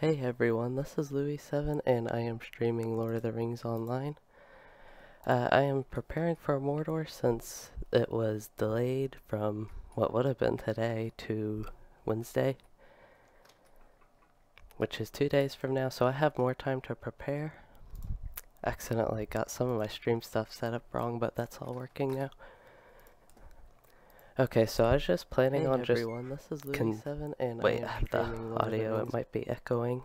Hey everyone, this is Louis7 and I am streaming Lord of the Rings Online. I am preparing for Mordor since it was delayed from what would have been today to Wednesday, which is 2 days from now, so I have more time to prepare. Accidentally got some of my stream stuff set up wrong, but that's all working now. Okay, so I was just planning on everyone, this is Louis7 and I am streaming Lord of the Rings. It might be echoing.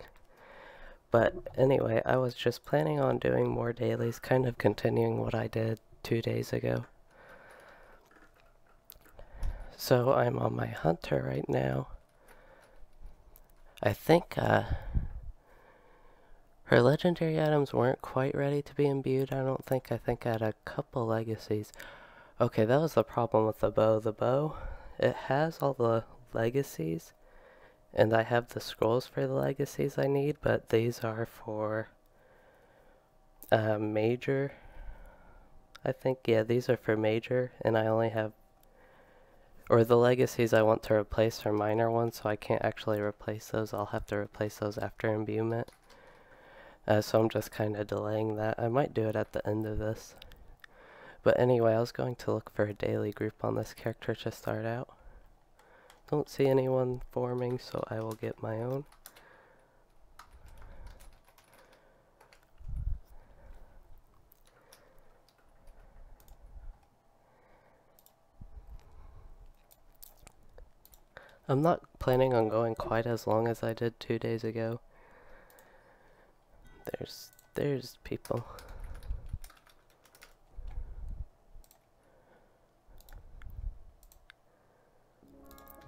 But anyway, I was just planning on doing more dailies, kind of continuing what I did 2 days ago. So I'm on my hunter right now. I think her legendary items weren't quite ready to be imbued, I don't think. I think I had a couple legacies. Okay, that was the problem with the bow. The bow, it has all the legacies, and I have the scrolls for the legacies I need, but these are for major. I think, yeah, these are for major, and I only have, or the legacies I want to replace are minor ones, so I can't actually replace those. I'll have to replace those after imbuement. So I'm just kind of delaying that. I might do it at the end of this. But anyway, I was going to look for a daily group on this character to start out. Don't see anyone forming, so I will get my own. I'm not planning on going quite as long as I did 2 days ago. There's people.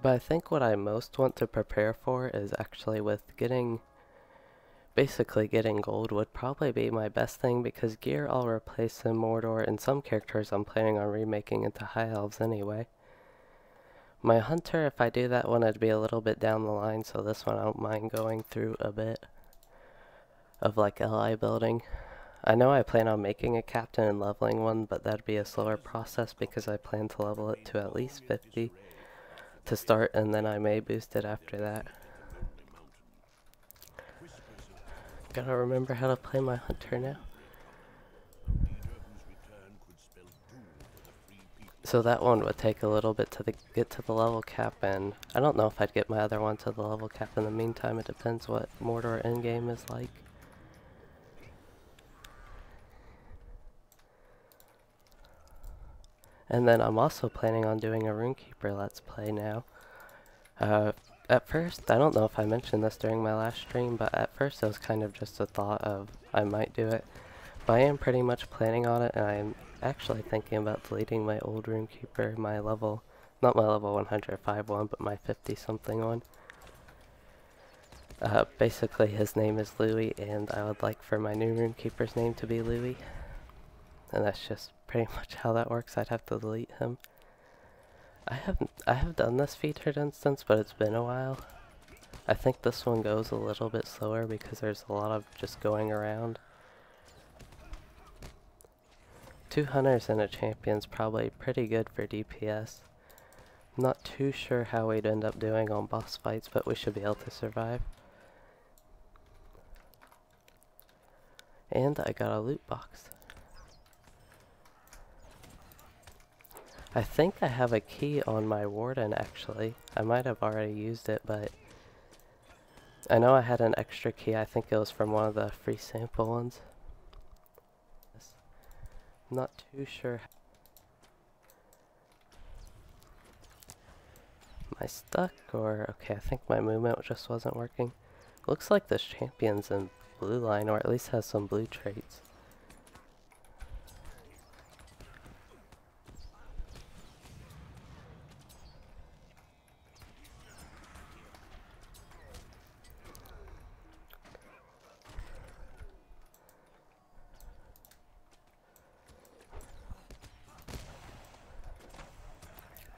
But I think what I most want to prepare for is actually with basically getting gold would probably be my best thing, because gear I'll replace in Mordor, and some characters I'm planning on remaking into high elves anyway. My hunter, if I do that one, it'd be a little bit down the line, so this one I don't mind going through a bit of like LI building. I know I plan on making a captain and leveling one, but that'd be a slower process because I plan to level it to at least 50 to start, and then I may boost it after that. Gotta remember how to play my hunter now. So that one would take a little bit to get to the level cap, and I don't know if I'd get my other one to the level cap in the meantime. It depends what Mordor endgame is like. And then I'm also planning on doing a Runekeeper Let's Play now. At first, I don't know if I mentioned this during my last stream, but at first it was kind of just a thought of I might do it. But I am pretty much planning on it, and I'm actually thinking about deleting my old Runekeeper, my level, not my level 105 one, but my 50 something one. Basically his name is Louis, and I would like for my new Runekeeper's name to be Louis. And that's just pretty much how that works. I'd have to delete him. I have done this featured instance, but it's been a while. I think this one goes a little bit slower because there's a lot of just going around. 2 hunters and a champion's probably pretty good for DPS. Not too sure how we'd end up doing on boss fights, but we should be able to survive. And I got a loot box. I think I have a key on my Warden, actually. I might have already used it, but I know I had an extra key. I think it was from one of the free sample ones. Not too sure. Am I stuck, or... Okay, I think my movement just wasn't working. Looks like this champion's in blue line, or at least has some blue traits.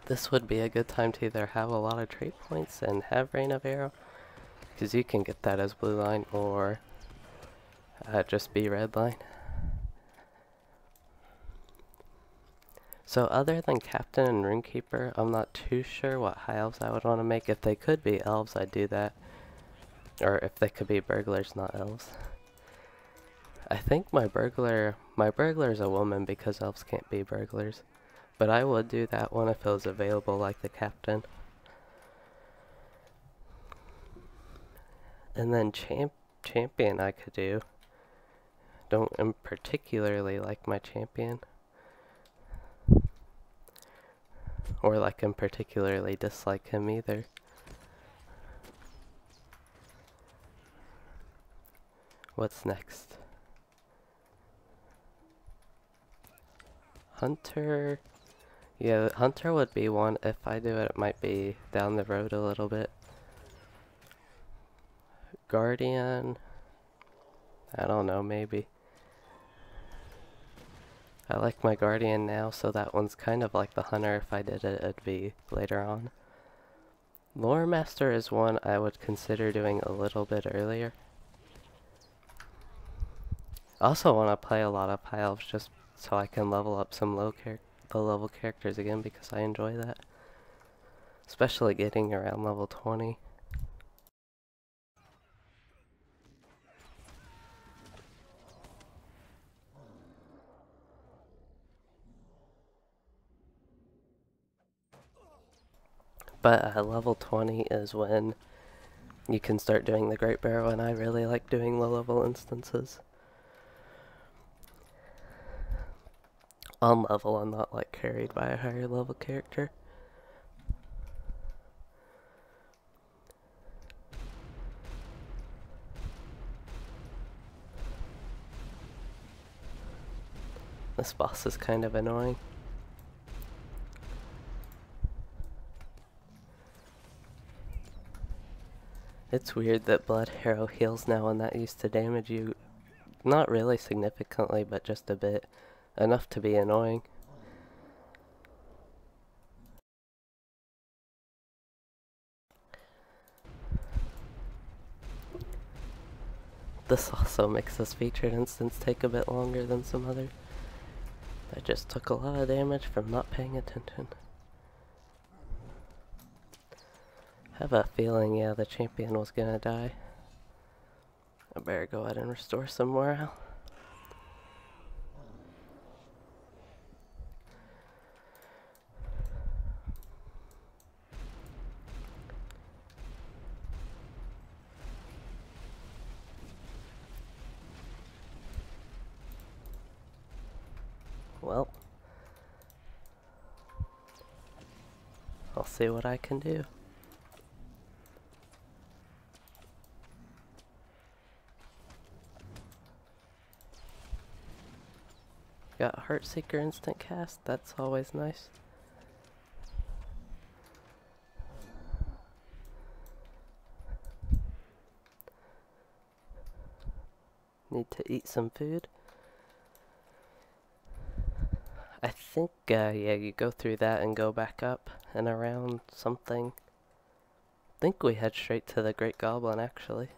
This would be a good time to either have a lot of trait points and have Rain of Arrow, because you can get that as blue line, or just be red line. So other than Captain and Runekeeper, I'm not too sure what high elves I would want to make. If they could be elves, I'd do that. Or if they could be burglars, not elves. I think my burglar's a woman because elves can't be burglars. But I would do that one if it was available, like the captain. And then champion I could do. Don't particularly like my champion. Or like him particularly dislike him either. What's next? Hunter. Yeah, Hunter would be one. If I do it, it might be down the road a little bit. Guardian. I don't know, maybe. I like my Guardian now, so that one's kind of like the Hunter. If I did it, it'd be later on. Lore Master is one I would consider doing a little bit earlier. I also want to play a lot of High Elves just so I can level up some low level characters again, because I enjoy that. Especially getting around level 20. But level 20 is when you can start doing the Great Barrow, and I really like doing low level instances. On level, I'm not like carried by a higher level character. This boss is kind of annoying. It's weird that Blood Harrow heals now, and that used to damage you not really significantly, but just a bit. Enough to be annoying. This also makes this featured instance take a bit longer than some others. I just took a lot of damage from not paying attention. I have a feeling, yeah, the champion was gonna die. I better go ahead and restore some morale. Well, I'll see what I can do. Got Heartseeker instant cast, that's always nice. Need to eat some food. I think, yeah, you go through that and go back up and around something. I think we head straight to the Great Goblin, actually.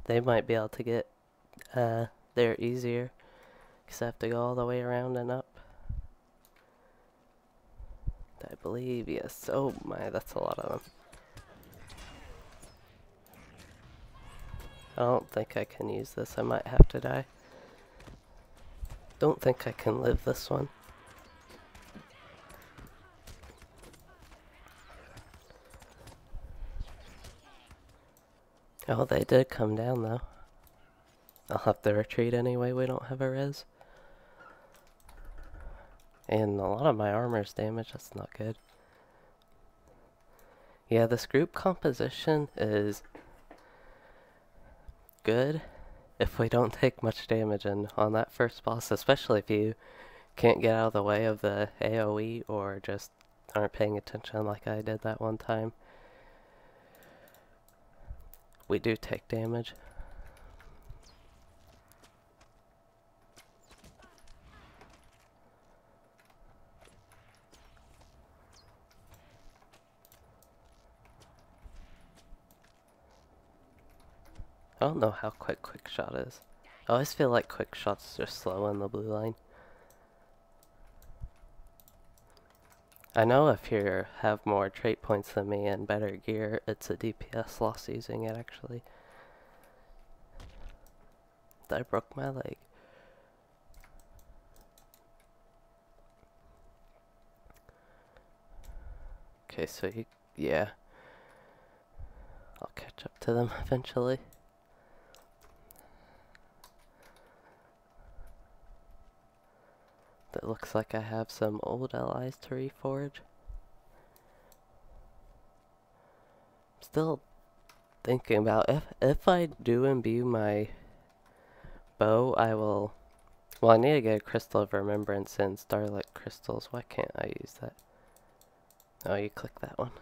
They might be able to get there easier, because I have to go all the way around and up. I believe, yes. Oh my, that's a lot of them. I don't think I can use this. I might have to die. Don't think I can live this one. Oh, they did come down though. I'll have to retreat anyway, we don't have a res. And a lot of my armor's damaged, that's not good. Yeah, this group composition is good if we don't take much damage on that first boss, especially if you can't get out of the way of the AoE or just aren't paying attention like I did that one time. We do take damage. I don't know how quick shot is. I always feel like quick shot's just slow in the blue line. I know if you have more trait points than me and better gear, it's a DPS loss using it actually. I broke my leg. Okay, so yeah. I'll catch up to them eventually. It looks like I have some old allies to reforge. Still thinking about if I do imbue my bow, I will. Well, I need to get a Crystal of Remembrance and Starlit Crystals. Why can't I use that? Oh, you click that one.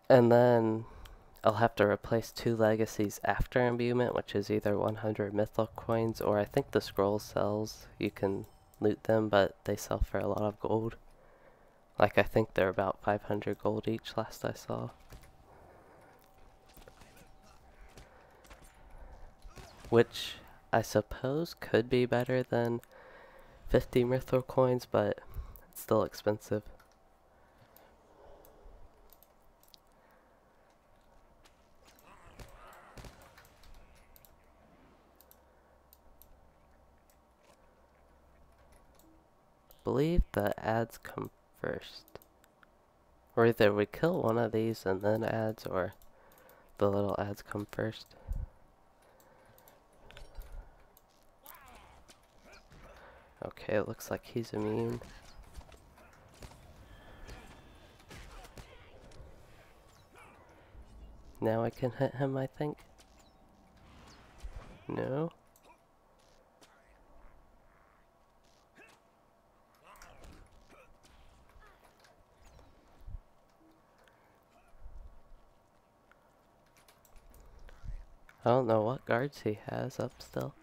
And then I'll have to replace 2 legacies after imbuement, which is either 100 mythical coins, or I think the scroll sells. You can loot them, but they sell for a lot of gold. Like, I think they're about 500 gold each last I saw. Which I suppose could be better than 50 mythical coins, but it's still expensive. I believe the ads come first. Or either we kill one of these and then ads, or the little ads come first. Okay, it looks like he's immune. Now I can hit him, I think. No? I don't know what guards he has up still.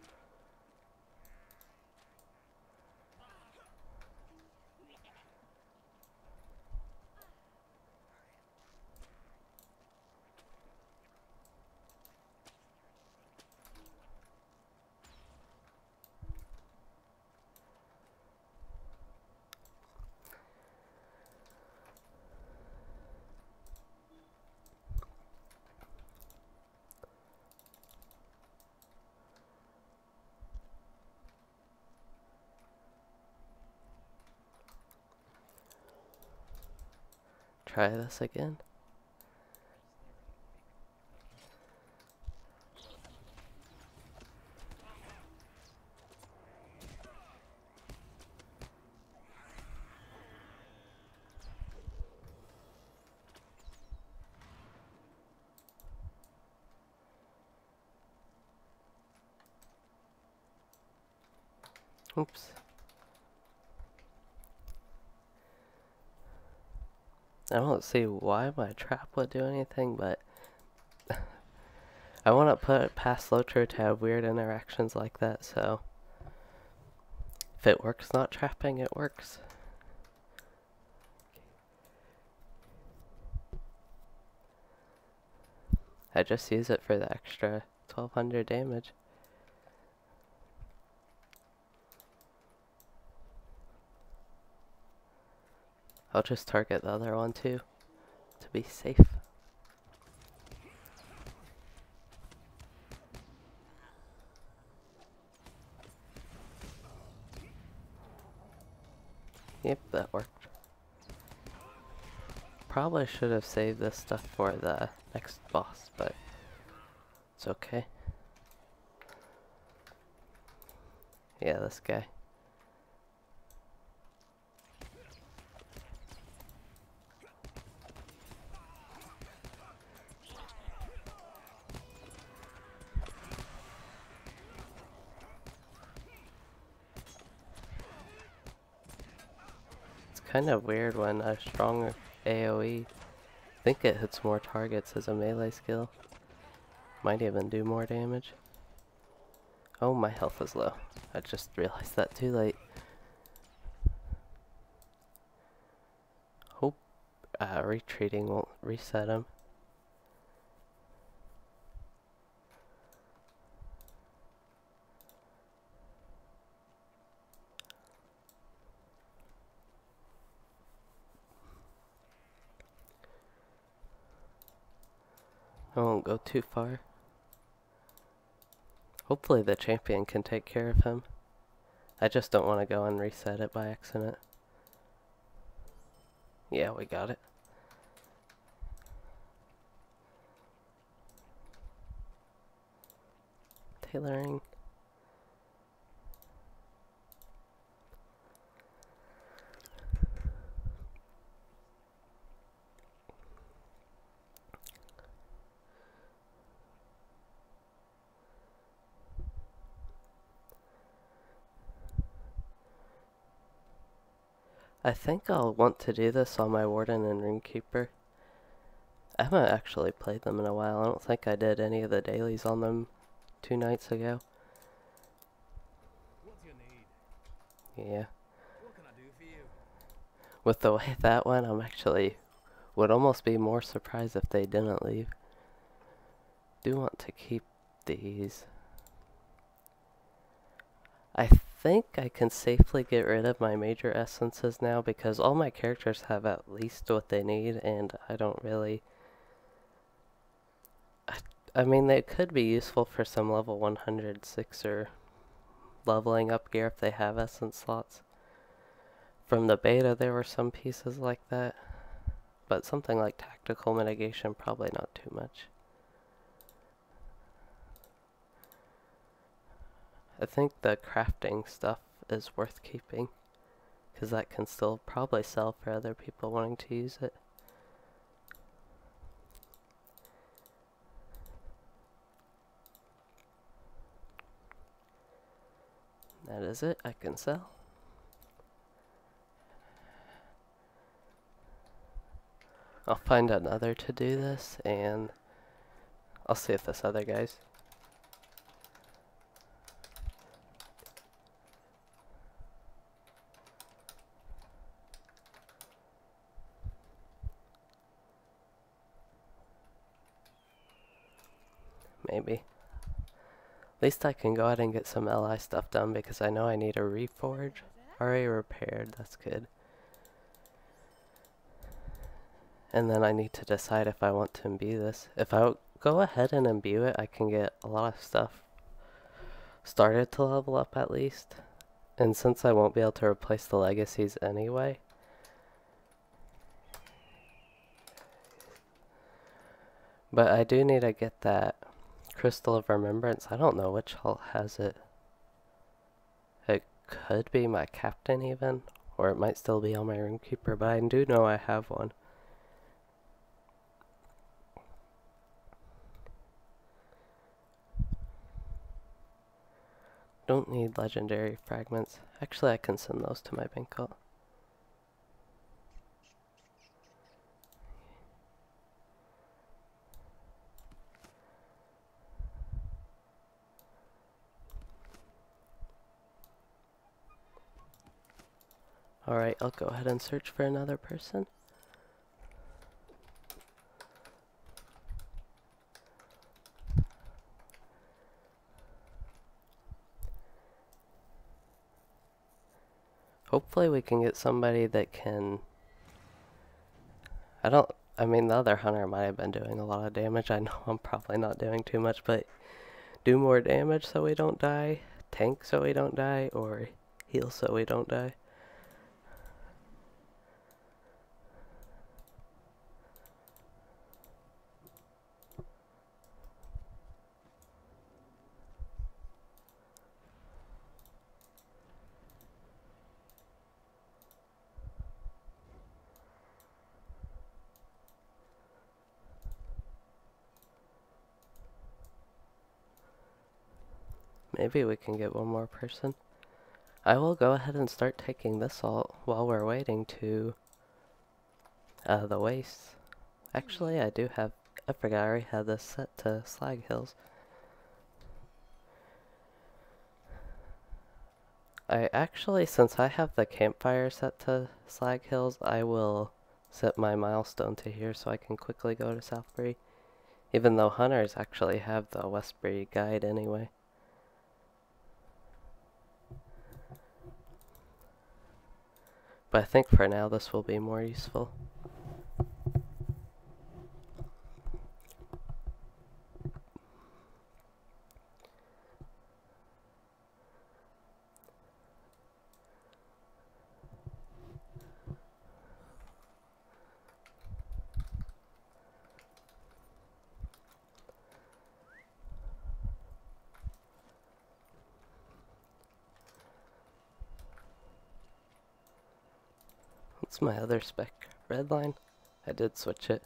Try this again. Oops. I don't see why my trap would do anything, but I want to put it past LOTRO to have weird interactions like that, so if it works not trapping, it works. I just use it for the extra 1200 damage. I'll just target the other one too, to be safe. Yep, that worked. Probably should have saved this stuff for the next boss, but it's okay. Yeah, this guy. It's kind of weird when a strong AoE, I think it hits more targets as a melee skill. Might even do more damage. Oh, my health is low. I just realized that too late. Hope retreating won't reset him. I won't go too far. Hopefully the champion can take care of him. I just don't want to go and reset it by accident. Yeah, we got it. Tailoring. I think I'll want to do this on my Warden and Runekeeper. I haven't actually played them in a while. I don't think I did any of the dailies on them 2 nights ago. What do you need? Yeah. What can I do for you? With the way that went, would almost be more surprised if they didn't leave. Do want to keep these. I think I can safely get rid of my major essences now because all my characters have at least what they need, and I don't really... I mean, they could be useful for some level 106 or leveling up gear if they have essence slots. From the beta, there were some pieces like that, but something like tactical mitigation, probably not too much. I think the crafting stuff is worth keeping, because that can still probably sell for other people wanting to use it. That is it, I can sell. I'll find another to do this, and I'll see if this other guy's. Maybe. At least I can go ahead and get some LI stuff done because I know I need a reforge. Already repaired, that's good. And then I need to decide if I want to imbue this. If I go ahead and imbue it, I can get a lot of stuff started to level up at least. And since I won't be able to replace the legacies anyway, but I do need to get that Crystal of Remembrance. I don't know which hall has it. It could be my captain even, or it might still be on my Runekeeper, but I do know I have one. Don't need legendary fragments. Actually, I can send those to my Binko. Alright, I'll go ahead and search for another person. Hopefully we can get somebody that can... I mean, the other hunter might have been doing a lot of damage. I know I'm probably not doing too much, but do more damage so we don't die, tank so we don't die, or heal so we don't die. Maybe we can get one more person. I will go ahead and start taking this all while we're waiting to the wastes. Actually, I forgot I already had this set to Slag Hills. Since I have the campfire set to Slag Hills, I will set my milestone to here so I can quickly go to Southbury. Even though hunters actually have the Westbury guide anyway. But I think for now this will be more useful. What's my other spec? Red line? I did switch it.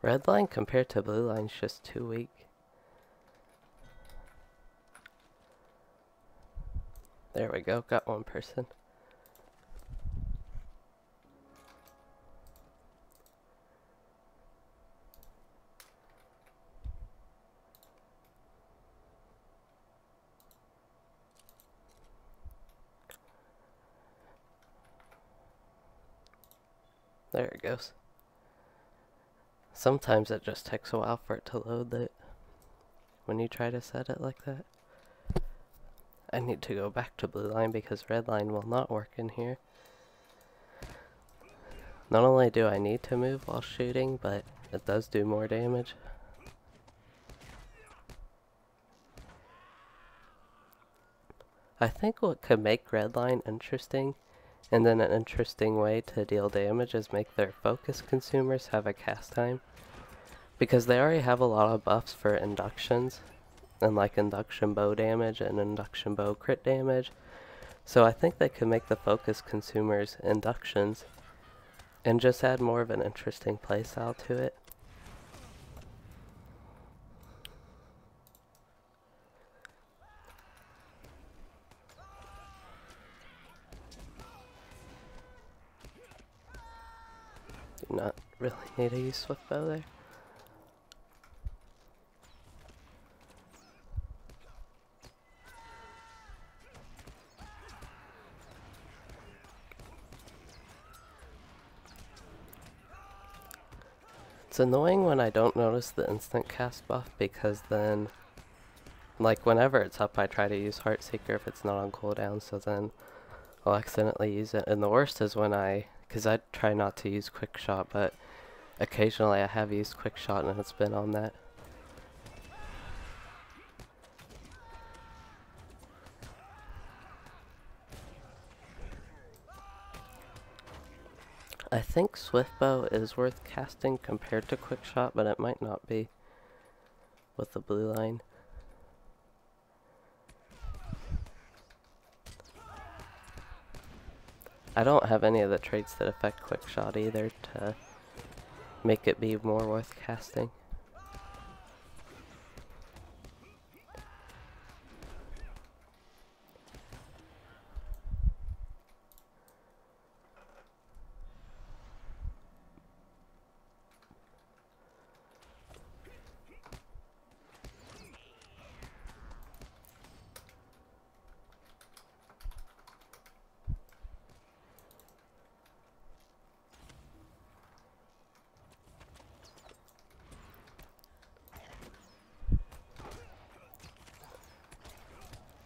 Red line compared to blue line is just too weak. There we go, got one person. There it goes. Sometimes it just takes a while for it to load it when you try to set it like that. I need to go back to blue line because red line will not work in here. Not only do I need to move while shooting, but it does do more damage. I think what could make red line interesting, and then an interesting way to deal damage, is make their focus consumers have a cast time. Because they already have a lot of buffs for inductions, and like induction bow damage and induction bow crit damage. So I think they could make the focus consumers inductions and just add more of an interesting playstyle to it. Do not really need to use swift bow there. It's annoying when I don't notice the instant cast buff, because then, like, whenever it's up I try to use Heartseeker if it's not on cooldown, so then I'll accidentally use it. And the worst is when because I try not to use quick shot, but occasionally I have used quick shot and it's been on that. I think Swiftbow is worth casting compared to Quickshot, but it might not be with the blue line. I don't have any of the traits that affect Quickshot either to make it be more worth casting.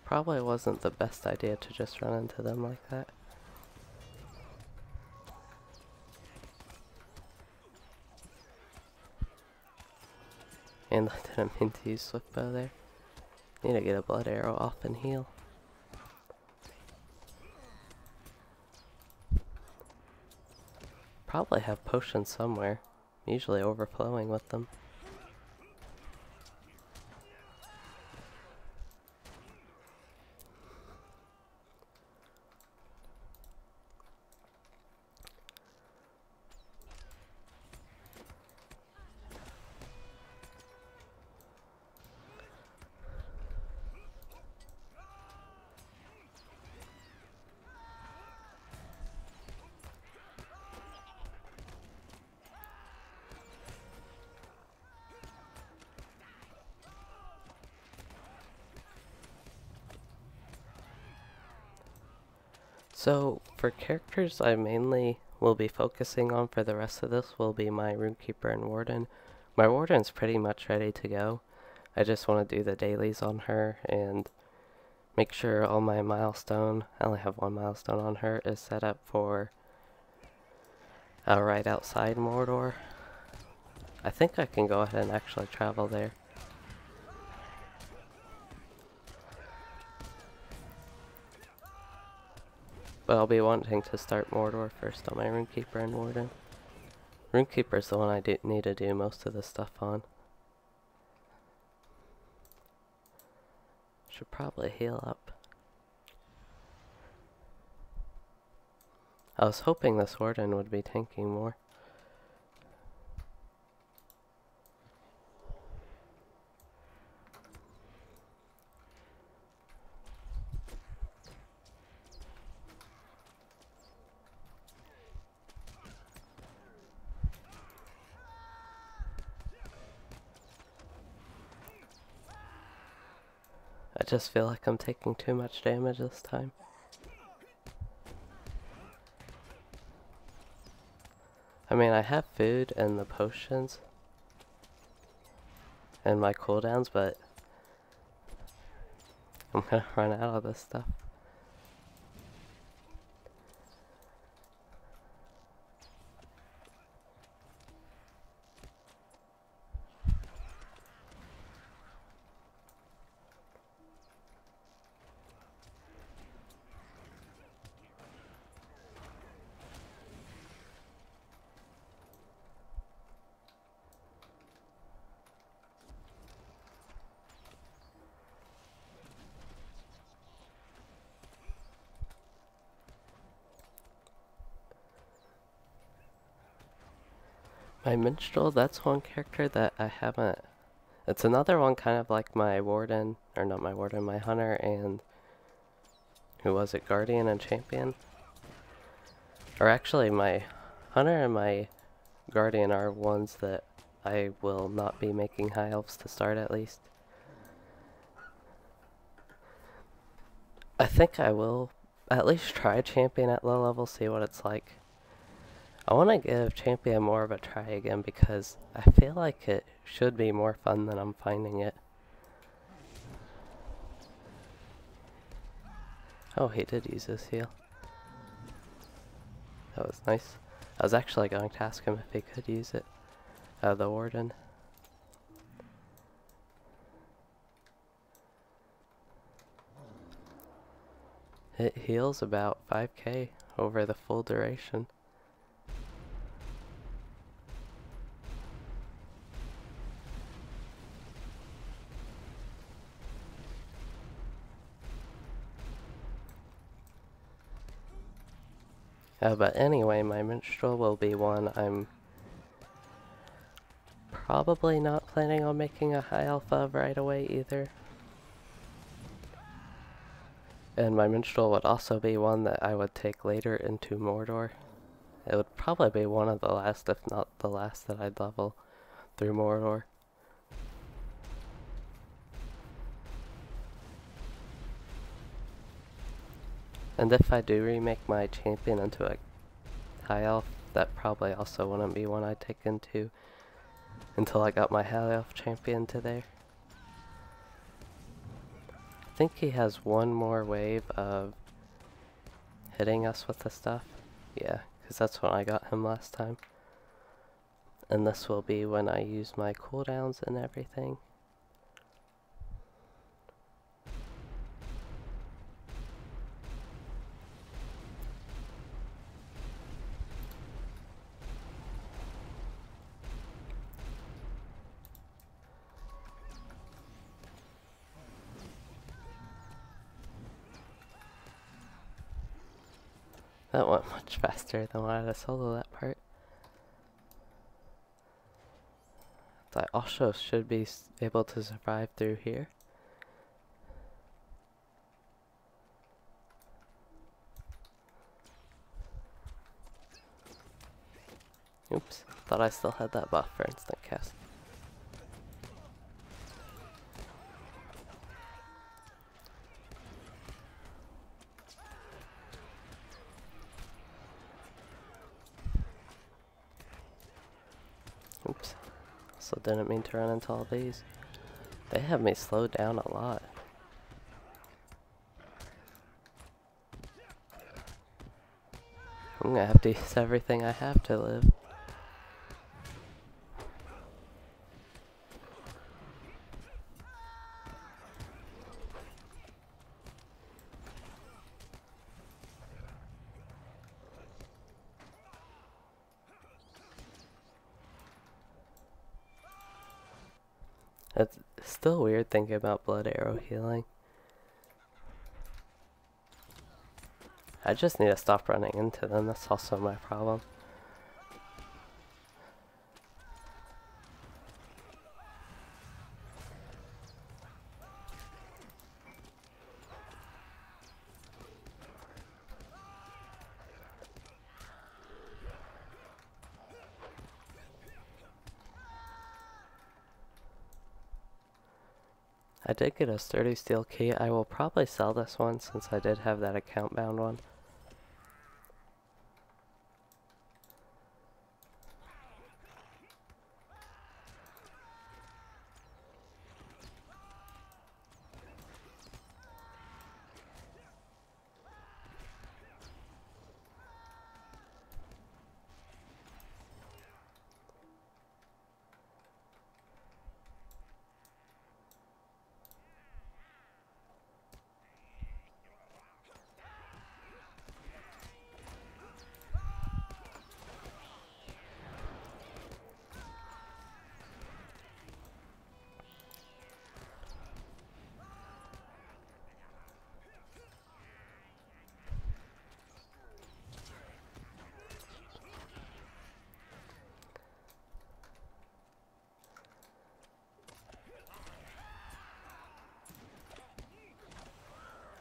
Probably wasn't the best idea to just run into them like that. And I didn't mean to use Swiftbow there. Need to get a blood arrow off and heal. Probably have potions somewhere. I'm usually overflowing with them. So, for characters I mainly will be focusing on for the rest of this will be my Runekeeper and Warden. My Warden's pretty much ready to go. I just want to do the dailies on her and make sure all my milestone, I only have one milestone on her, is set up for right outside Mordor. I think I can go ahead and actually travel there. But I'll be wanting to start Mordor first on my Runekeeper and Warden. Runekeeper's the one I need to do most of the stuff on. Should probably heal up. I was hoping this Warden would be tanking more. I just feel like I'm taking too much damage this time. I mean, I have food and the potions and my cooldowns, but I'm gonna run out of this stuff. My Minstrel, that's one character that I haven't... It's another one kind of like my Warden, or not my Warden, my Hunter and... Who was it? Guardian and Champion? Or actually, my Hunter and my Guardian are ones that I will not be making high elves to start at least. I think I will at least try Champion at low level, see what it's like. I want to give Champion more of a try again because I feel like it should be more fun than I'm finding it. Oh, he did use his heal. That was nice. I was actually going to ask him if he could use it. The Warden. It heals about 5k over the full duration. But anyway, my Minstrel will be one I'm probably not planning on making a high elf of right away either. And my Minstrel would also be one that I would take later into Mordor. It would probably be one of the last, if not the last, that I'd level through Mordor. And if I do remake my champion into a high elf, that probably also wouldn't be one I'd take into until I got my high elf champion to there. I think he has one more wave of hitting us with the stuff. Yeah, because that's when I got him last time. And this will be when I use my cooldowns and everything. That went much faster than when I had to solo that part. I also should be able to survive through here. Oops, thought I still had that buff for instant cast. Oops. Also didn't mean to run into all these. They have me slowed down a lot. I'm gonna have to use everything I have to live. It's still weird thinking about blood arrow healing. I just need to stop running into them, that's also my problem. I did get a sturdy steel key. I will probably sell this one since I did have that account bound one.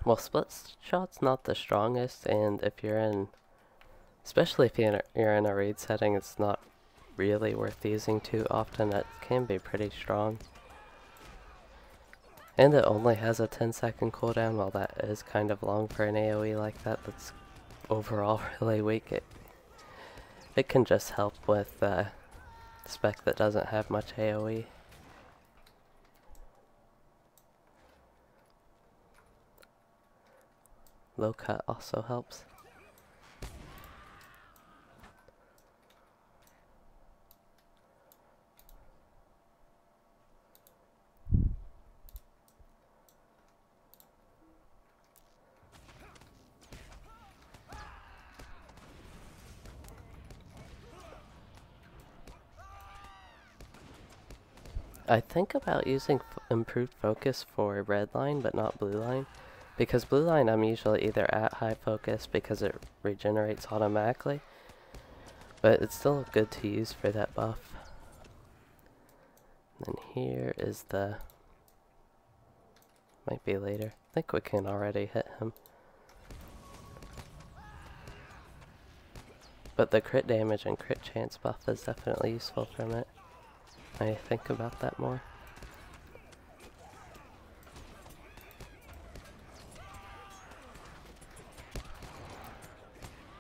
Well, split shot's not the strongest, and if you're in, especially if you're in a raid setting, it's not really worth using too often. It can be pretty strong. And it only has a 10-second cooldown. While that is kind of long for an AoE like that, that's overall really weak. It can just help with spec that doesn't have much AoE. Low cut also helps. I think about using improved focus for red line but not blue line. Because blue line I'm usually either at high focus because it regenerates automatically, but it's still good to use for that buff. And here is the, might be later. I think we can already hit him. But the crit damage and crit chance buff is definitely useful from it. I think about that more.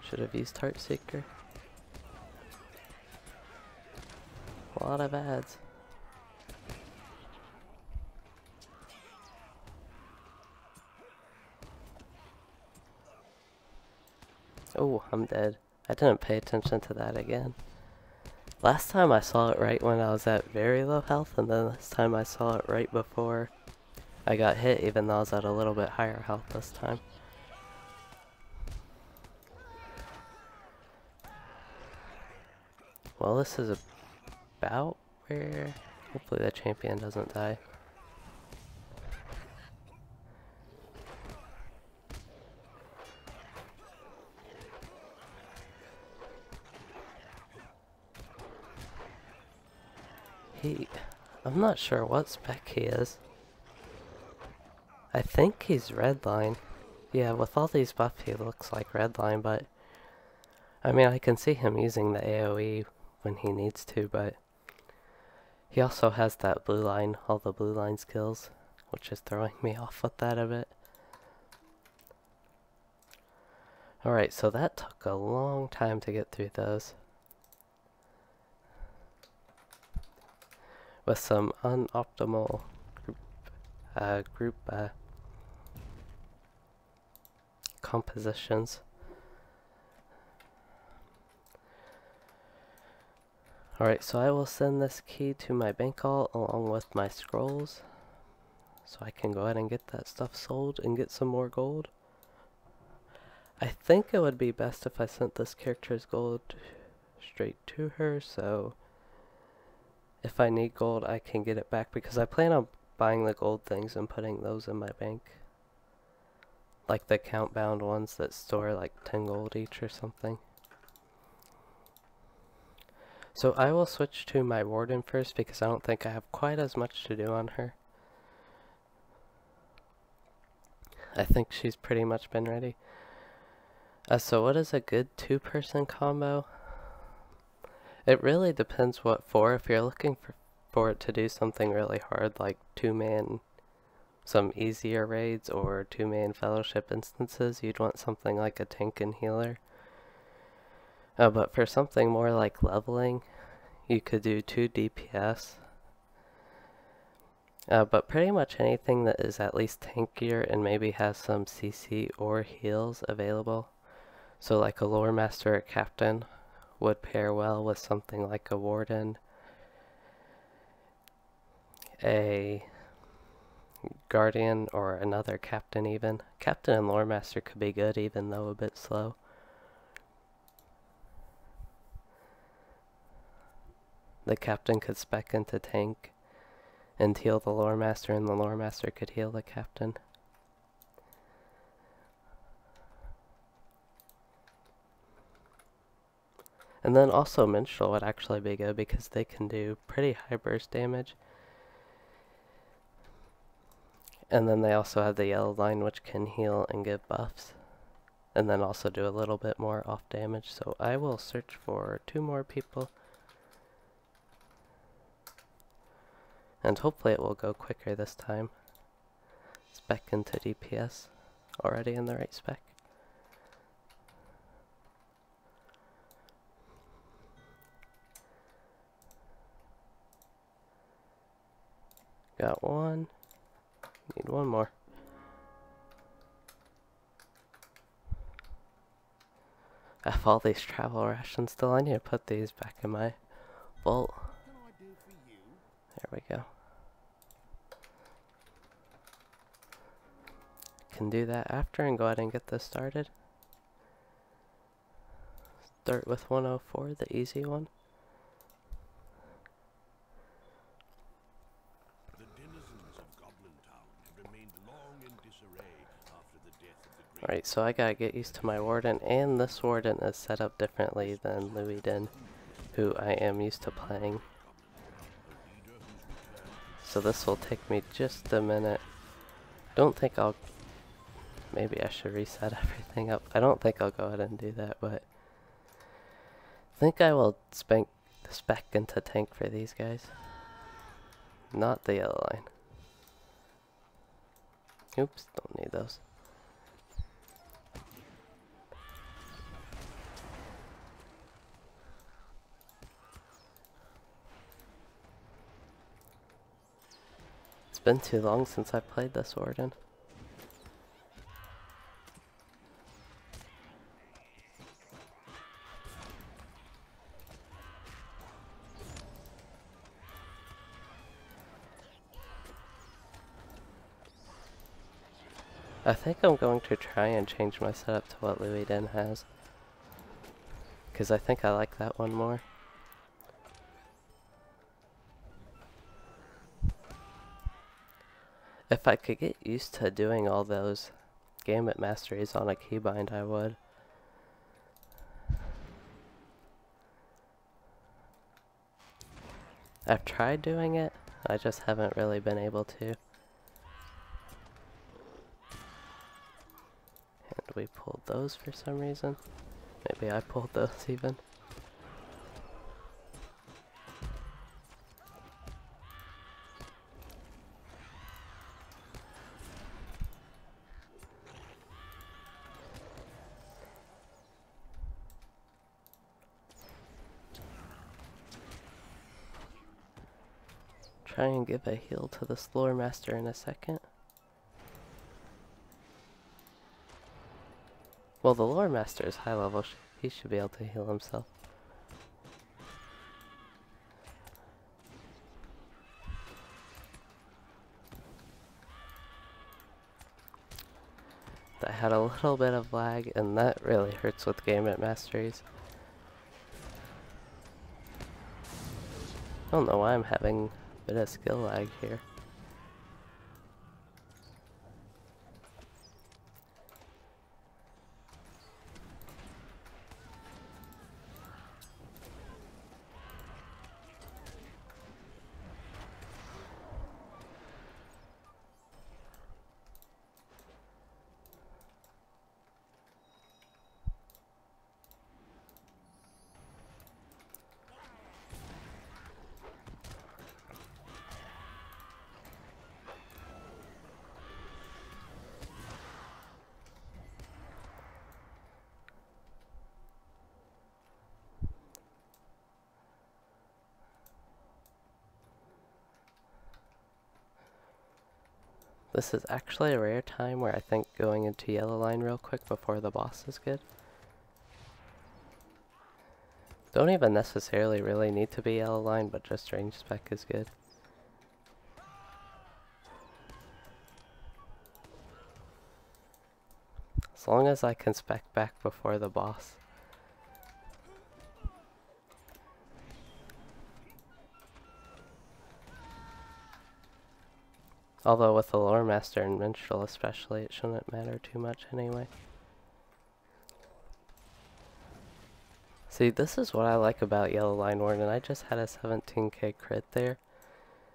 Should have used Heart Seeker. A lot of ads. Oh, I'm dead. I didn't pay attention to that again. Last time I saw it right when I was at very low health, and then this time I saw it right before I got hit, even though I was at a little bit higher health this time. Well, this is about where... Hopefully the champion doesn't die. I'm not sure what spec he is. I think he's redline. Yeah, with all these buffs he looks like redline, but... I mean, I can see him using the AoE when he needs to, but... He also has that blue line, all the blue line skills, which is throwing me off with that a bit. Alright, so that took a long time to get through those. With some unoptimal group compositions. Alright, so I will send this key to my bank vault along with my scrolls, so I can go ahead and get that stuff sold and get some more gold. I think it would be best if I sent this character's gold straight to her, so if I need gold I can get it back, because I plan on buying the gold things and putting those in my bank. like the count bound ones that store like 10 gold each or something. So I will switch to my Warden first because I don't think I have quite as much to do on her. I think she's pretty much been ready. So what is a good two-person combo? It really depends what for. If you're looking for it to do something really hard like two-man, some easier raids, or two-man fellowship instances, you'd want something like a tank and healer. But for something more like leveling, you could do 2 DPS. But pretty much anything that is at least tankier and maybe has some CC or heals available. So like a lore master or captain would pair well with something like a warden, a guardian, or another captain even. Captain and lore master could be good even though a bit slow. The captain could spec into tank and heal the lore master, and the lore master could heal the captain. And then also minstrel would actually be good because they can do pretty high burst damage. And then they also have the yellow line, which can heal and give buffs. And then also do a little bit more off damage. So I will search for 2 more people. And hopefully it will go quicker this time. Spec into DPS. Already in the right spec. Got one. Need one more. I have all these travel rations still. I need to put these back in my vault. There we go. Can do that after and go ahead and get this started. Start with 104, the easy one. Alright, so I gotta get used to my warden, and this warden is set up differently than Louis, who I am used to playing. So this will take me just a minute. Don't think I'll... Maybe I should reset everything up. I don't think I'll go ahead and do that, but... I think I will spec into tank for these guys. Not the yellow line. Oops, don't need those. It's been too long since I played this Warden. I think I'm going to try and change my setup to what Louis has. Because I think I like that one more. If I could get used to doing all those gambit masteries on a keybind, I would. I've tried doing it, I just haven't really been able to. And we pulled those for some reason. Maybe I pulled those even. Try and give a heal to the lore master in a second. Well, the lore master is high level. He should be able to heal himself. I had a little bit of lag, and that really hurts with gambit masteries. I don't know why I'm having a bit of skill lag here. This is actually a rare time where I think going into yellow line real quick before the boss is good. Don't even necessarily really need to be yellow line, but just range spec is good. As long as I can spec back before the boss. Although with the Lore Master and Minstrel especially, it shouldn't matter too much anyway. See, this is what I like about Yellow Line Warden. I just had a 17k crit there.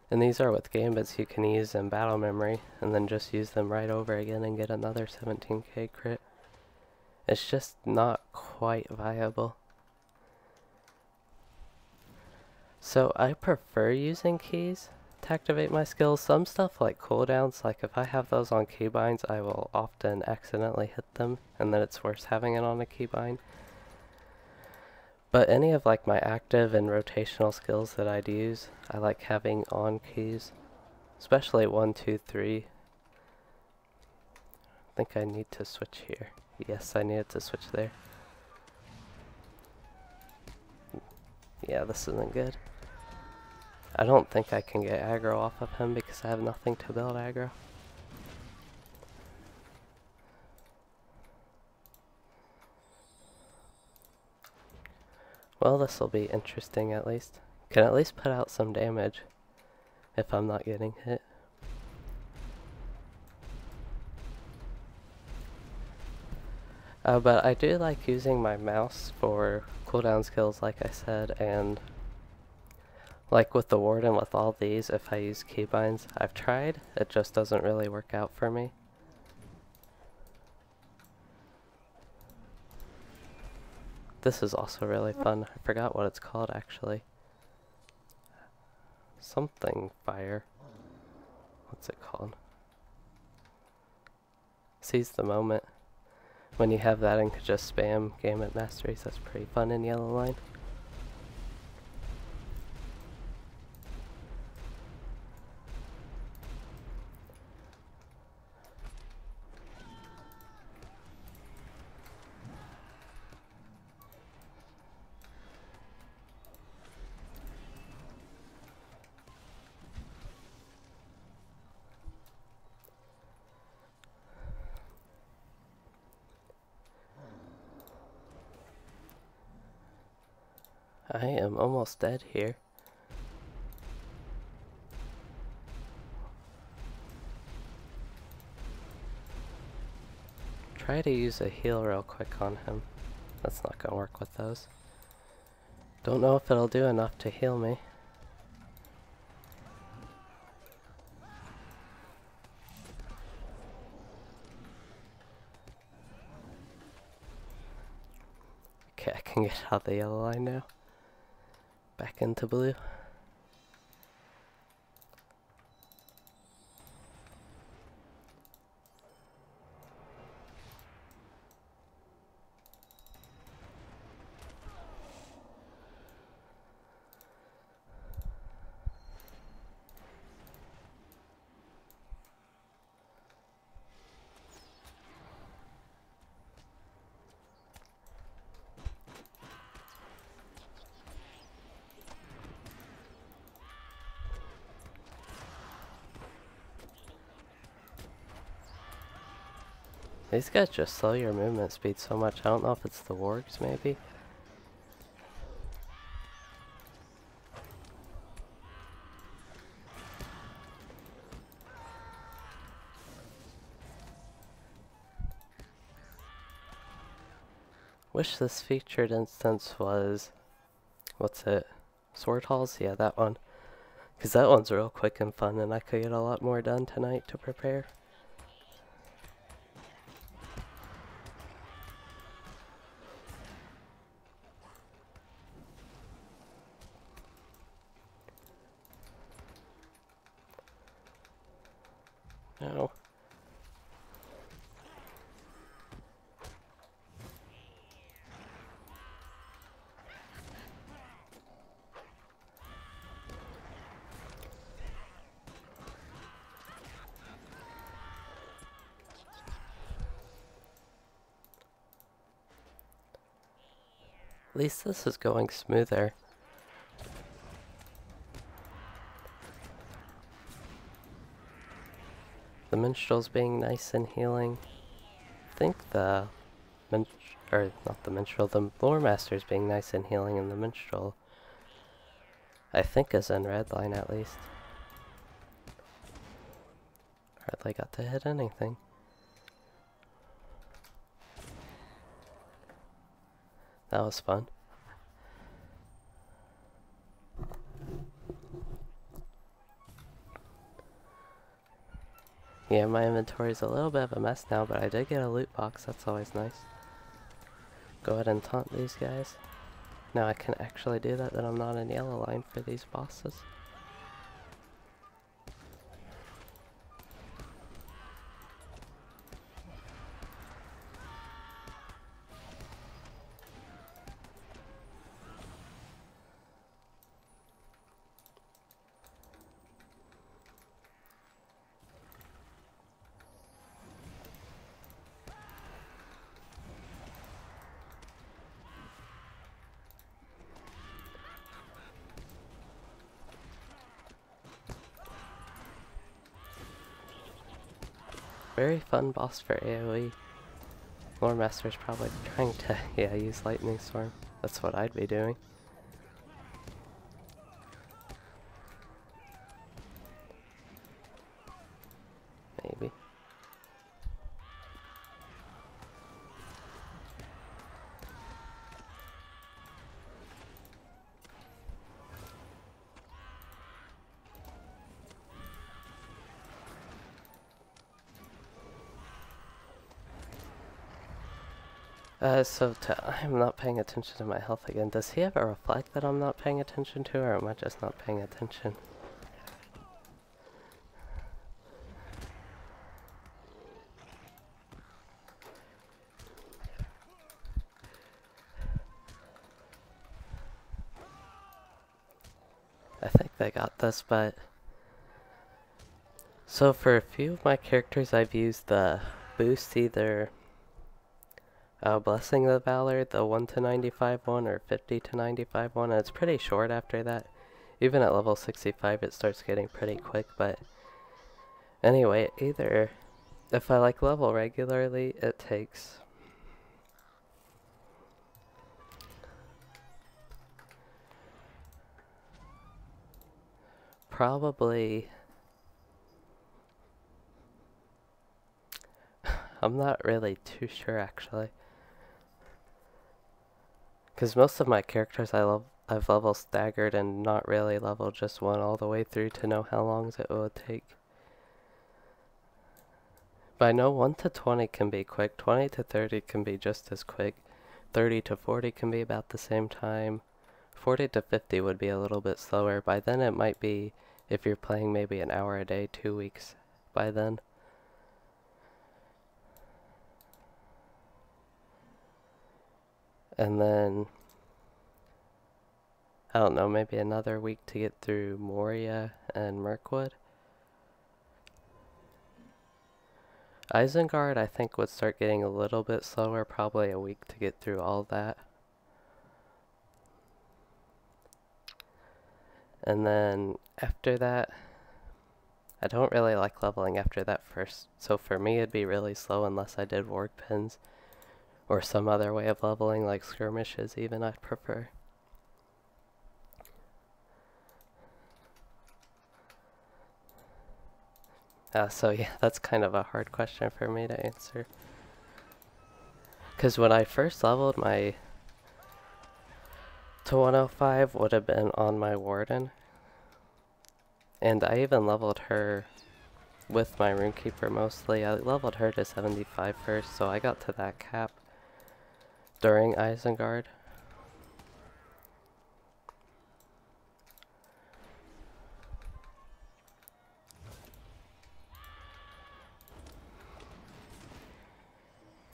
And these are with gambits you can use in battle memory, and then just use them right over again and get another 17k crit. It's just not quite viable. So I prefer using keys to activate my skills. Some stuff like cooldowns, like if I have those on keybinds, I will often accidentally hit them, and then it's worse having it on a keybind. But any of like my active and rotational skills that I'd use, I like having on keys. Especially 1, 2, 3. I think I need to switch here. Yes, I needed to switch there. Yeah, this isn't good. I don't think I can get aggro off of him because I have nothing to build aggro. Well, this will be interesting at least. Can at least put out some damage if I'm not getting hit. But I do like using my mouse for cooldown skills, like I said, and like with the Warden, with all these, if I use keybinds, I've tried, it just doesn't really work out for me. This is also really fun. I forgot what it's called actually. Something fire. What's it called? Seize the moment. When you have that and could just spam Gambit Masteries, that's pretty fun in Yellow Line. I am almost dead here. Try to use a heal real quick on him. That's not gonna work with those. Don't know if it'll do enough to heal me. Okay, I can get out the yellow line now. Back into blue. These guys just slow your movement speed so much. I don't know if it's the wargs, maybe. Wish this featured instance was... what's it? Sword Halls? Yeah, that one. Because that one's real quick and fun, and I could get a lot more done tonight to prepare. No. At least this is going smoother. The minstrel's being nice and healing. I think the not the minstrel, the lore master's being nice and healing, and the minstrel, I think, is in red line at least. Hardly got to hit anything. That was fun. Yeah, my inventory's a little bit of a mess now, but I did get a loot box, that's always nice. Go ahead and taunt these guys. Now I can actually do that I'm not in yellow line for these bosses. Very fun boss for AoE. Lore Master's probably trying to, yeah, use Lightning Storm. That's what I'd be doing. Maybe. I'm not paying attention to my health again. Does he ever reflect that I'm not paying attention to, or am I just not paying attention? I think they got this, but... So for a few of my characters, I've used the boost, either Blessing of the Valor, the 1 to 95 one, or 50 to 95 one, and it's pretty short after that. Even at level 65, it starts getting pretty quick, but... Anyway, either... If I level regularly, it takes... Probably... I'm not really too sure, actually. Because most of my characters I've level staggered and not really leveled just one all the way through to know how long it will take. But I know 1 to 20 can be quick, 20 to 30 can be just as quick, 30 to 40 can be about the same time, 40 to 50 would be a little bit slower. By then it might be, if you're playing maybe an hour a day, 2 weeks by then. And then, I don't know, maybe another week to get through Moria and Mirkwood. Isengard, I think, would start getting a little bit slower, probably a week to get through all that. And then, after that, I don't really like leveling after that first, so for me it'd be really slow unless I did ward pins. Or some other way of leveling, like skirmishes even, I'd prefer. So yeah, that's kind of a hard question for me to answer. Because when I first leveled, my to 105 would have been on my Warden. And I even leveled her with my Runekeeper mostly. I leveled her to 75 first, so I got to that cap during Isengard.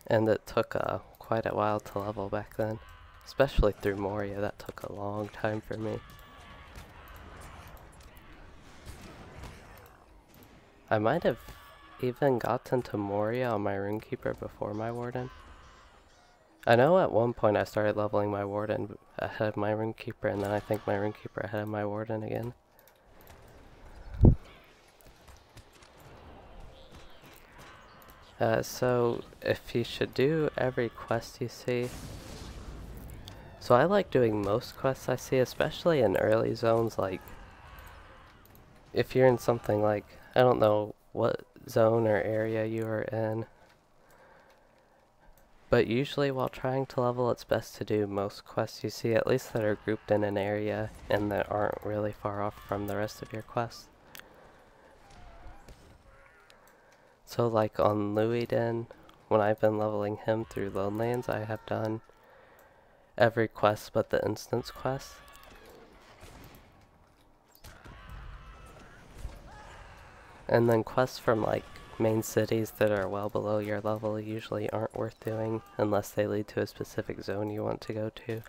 And it took quite a while to level back then. Especially through Moria, that took a long time for me. I might have even gotten to Moria on my Runekeeper before my Warden. I know at one point I started leveling my Warden ahead of my Runekeeper, and then I think my Runekeeper ahead of my Warden again. So if you should do every quest you see. So I like doing most quests I see, especially in early zones, like if you're in something like, I don't know what zone or area you are in, but usually while trying to level it's best to do most quests you see, at least that are grouped in an area and that aren't really far off from the rest of your quests. So like on Louisden, when I've been leveling him through Lonelands, I have done every quest but the instance quest. And then quests from like main cities that are well below your level usually aren't worth doing unless they lead to a specific zone you want to go to.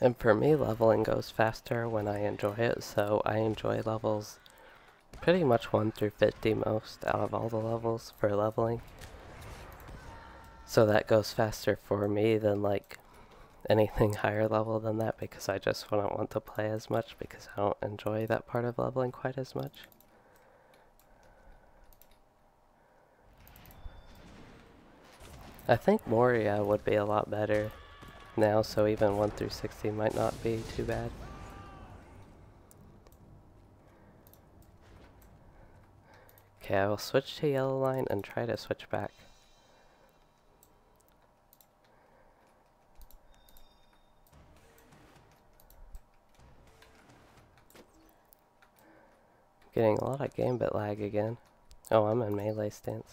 And for me, leveling goes faster when I enjoy it, so I enjoy levels pretty much 1 through 50 most out of all the levels for leveling. So that goes faster for me than like anything higher level than that, because I just wouldn't want to play as much because I don't enjoy that part of leveling quite as much. I think Moria would be a lot better now, so even 1 through 60 might not be too bad. Okay, I will switch to yellow line and try to switch back. Getting a lot of gambit lag again. Oh, I'm in melee stance.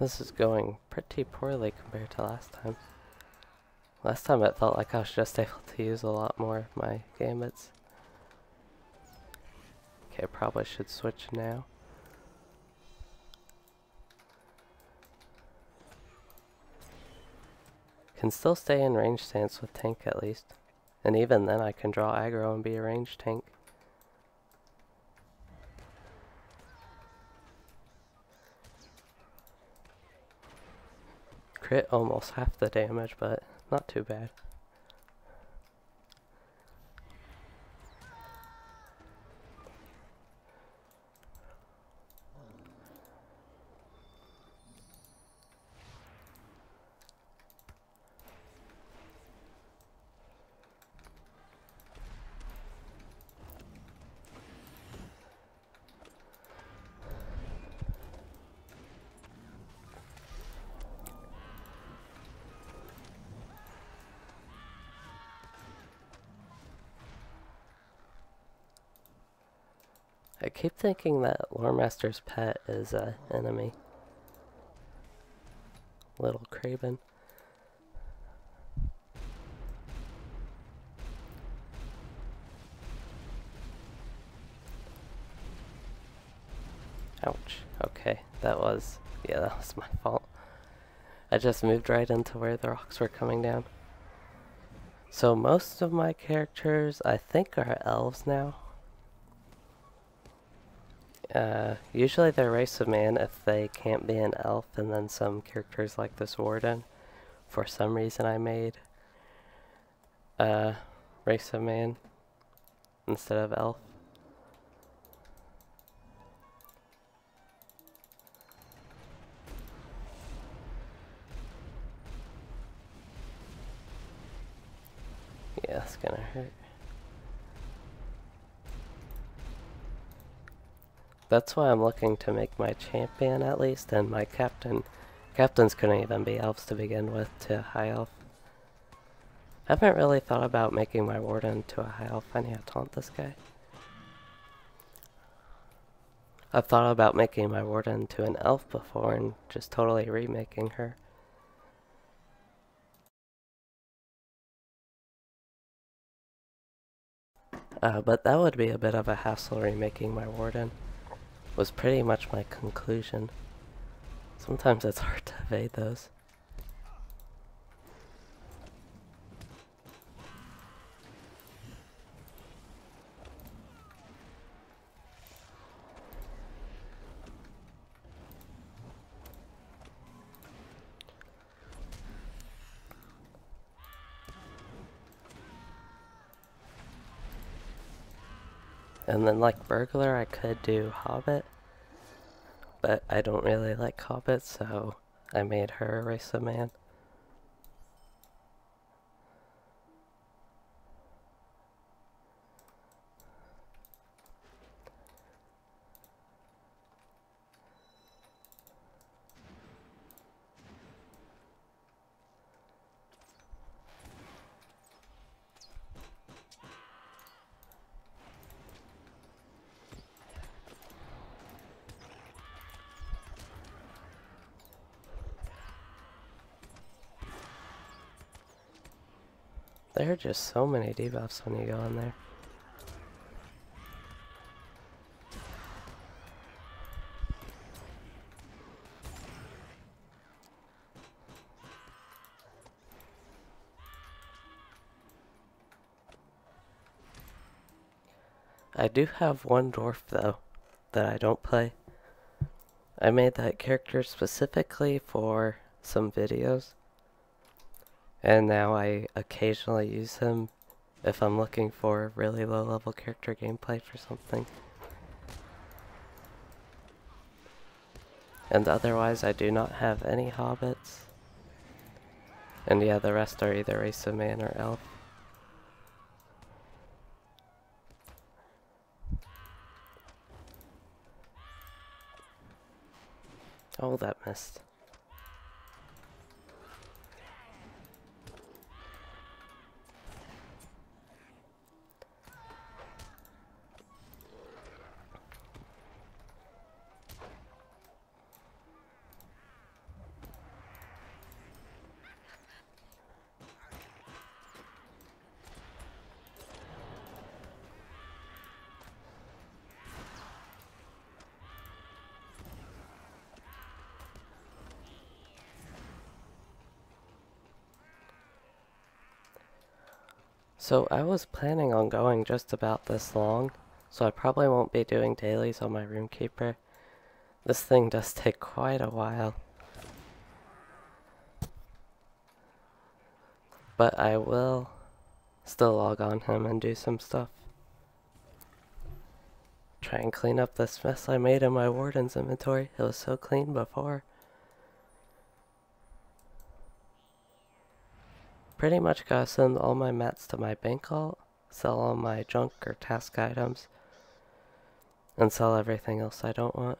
This is going pretty poorly compared to last time. Last time it felt like I was just able to use a lot more of my gambits. Okay, probably should switch now. Can still stay in range stance with tank at least. And even then I can draw aggro and be a ranged tank. Crit almost half the damage, but not too bad. I keep thinking that Loremaster's pet is an enemy. Little Craven. Ouch. Okay, that was my fault. I just moved right into where the rocks were coming down. So most of my characters, I think, are elves now. Usually they're race of man if they can't be an elf, and then some characters like this Warden, for some reason I made race of man instead of elf. Yeah, it's gonna hurt. That's why I'm looking to make my champion at least, and my captain. Captains couldn't even be elves to begin with to high elf. I haven't really thought about making my warden to a high elf. I need to taunt this guy. I've thought about making my warden to an elf before and just totally remaking her. But that would be a bit of a hassle. Remaking my warden was pretty much my conclusion. Sometimes it's hard to evade those. And then like burglar, I could do hobbit, but I don't really like hobbits, so I made her a race of man. There are just so many debuffs when you go in there. I do have one dwarf though that I don't play. I made that character specifically for some videos, and now I occasionally use him if I'm looking for really low level character gameplay for something. And otherwise I do not have any hobbits. And yeah, the rest are either race of man or elf. Oh, that missed. So I was planning on going just about this long, so I probably won't be doing dailies on my Roomkeeper. This thing does take quite a while. But I will still log on him and do some stuff. Try and clean up this mess I made in my Warden's inventory. It was so clean before. Pretty much gotta send all my mats to my bank vault, sell all my junk or task items, and sell everything else I don't want.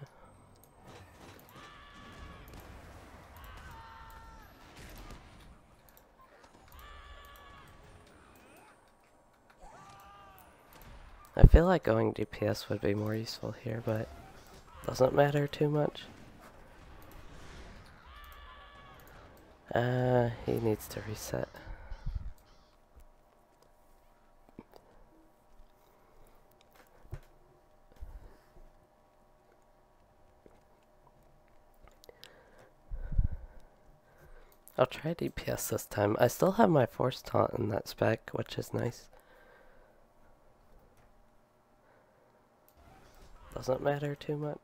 I feel like going DPS would be more useful here, but doesn't matter too much. He needs to reset. I'll try DPS this time. I still have my force taunt in that spec, which is nice. Doesn't matter too much.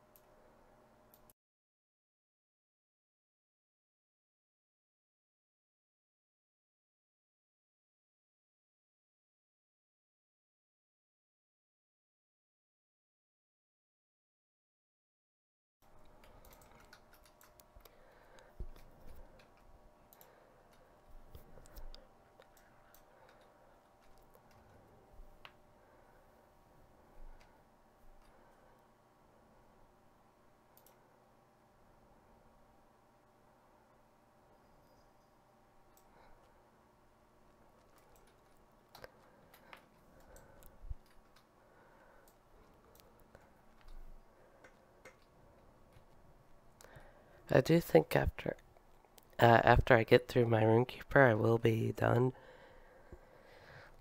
I do think after I get through my Runekeeper, I will be done.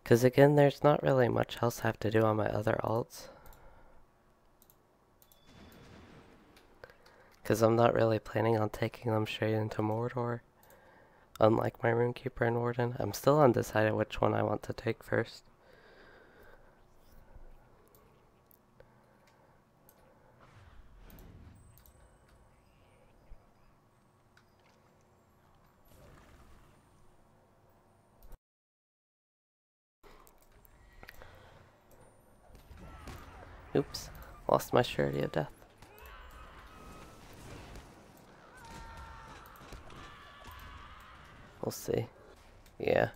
Because again, there's not really much else I have to do on my other alts. Because I'm not really planning on taking them straight into Mordor. Unlike my Runekeeper and Warden, I'm still undecided which one I want to take first. Oops, lost my surety of death. We'll see. Yeah.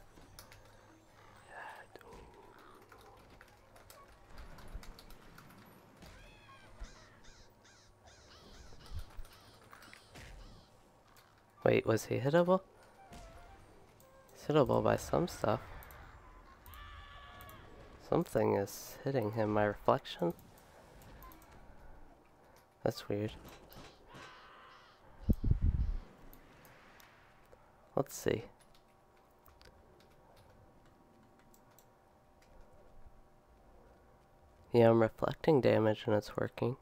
Wait, was he hittable? He's hittable by some stuff. Something is hitting him. My reflection? That's weird. Let's see. Yeah, I'm reflecting damage and it's working.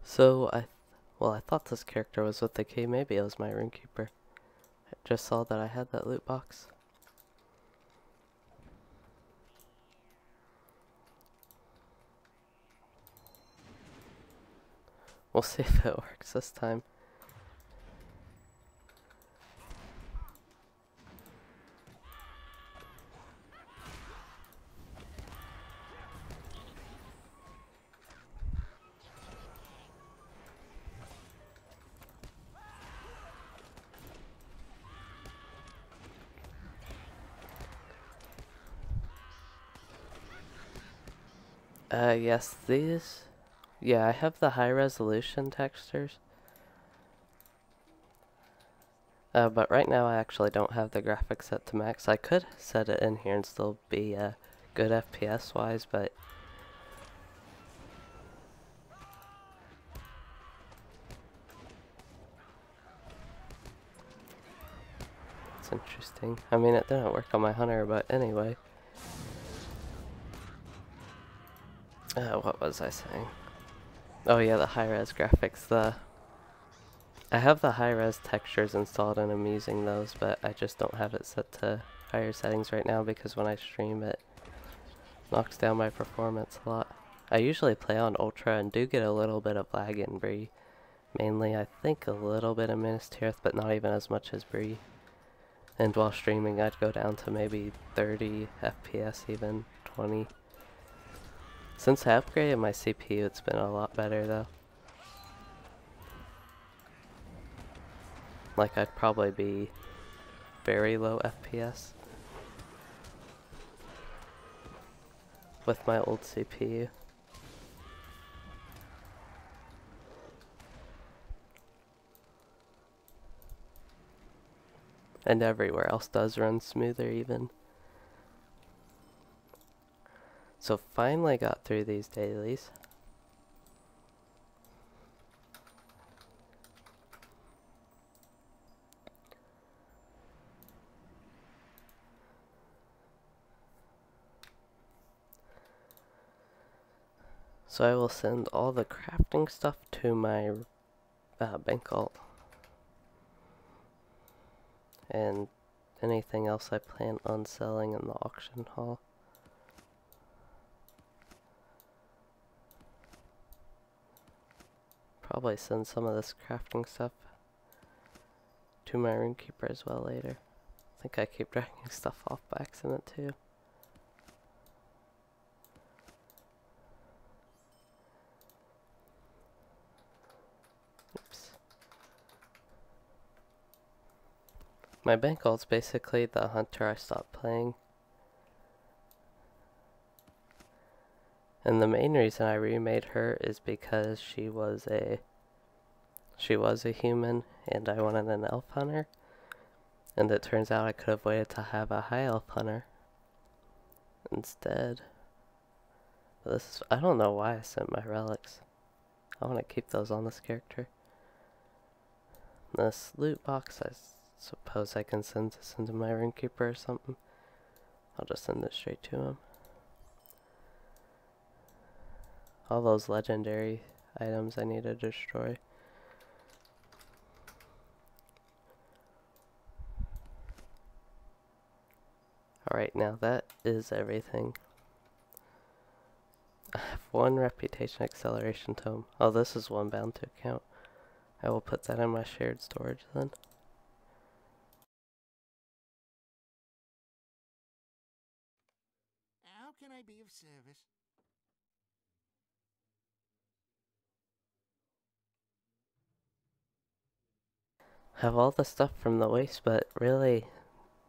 So, I thought this character was with the key. Maybe it was my Runekeeper. I just saw that I had that loot box. We'll see if it works this time. Yes, these... Yeah, I have the high resolution textures. But right now I actually don't have the graphics set to max. I could set it in here and still be good FPS wise, but... It's interesting. I mean, it didn't work on my hunter, but anyway. What was I saying? Oh yeah, the high-res graphics. I have the high-res textures installed and I'm using those, but I just don't have it set to higher settings right now because when I stream it knocks down my performance a lot. I usually play on Ultra and do get a little bit of lag in Bree. Mainly, I think a little bit of Minas Tirith, but not even as much as Bree. And while streaming, I'd go down to maybe 30 FPS, even 20. Since I upgraded my CPU, it's been a lot better though. Like, I'd probably be very low FPS with my old CPU. And everywhere else does run smoother even. So finally got through these dailies. So I will send all the crafting stuff to my bank alt. And anything else I plan on selling in the auction hall. Probably send some of this crafting stuff to my Runekeeper as well later. I think I keep dragging stuff off by accident too. Oops. My bank ult's basically the hunter I stopped playing. And the main reason I remade her is because she was a human and I wanted an elf hunter. And it turns out I could have waited to have a high elf hunter instead. But I don't know why I sent my relics. I want to keep those on this character. This loot box, I suppose I can send this into my Runekeeper or something. I'll just send it straight to him. All those legendary items I need to destroy. Alright, now that is everything. I have one reputation acceleration tome. Oh, this is one bound to account. I will put that in my shared storage then. How can I be of service? Have all the stuff from the waste, but really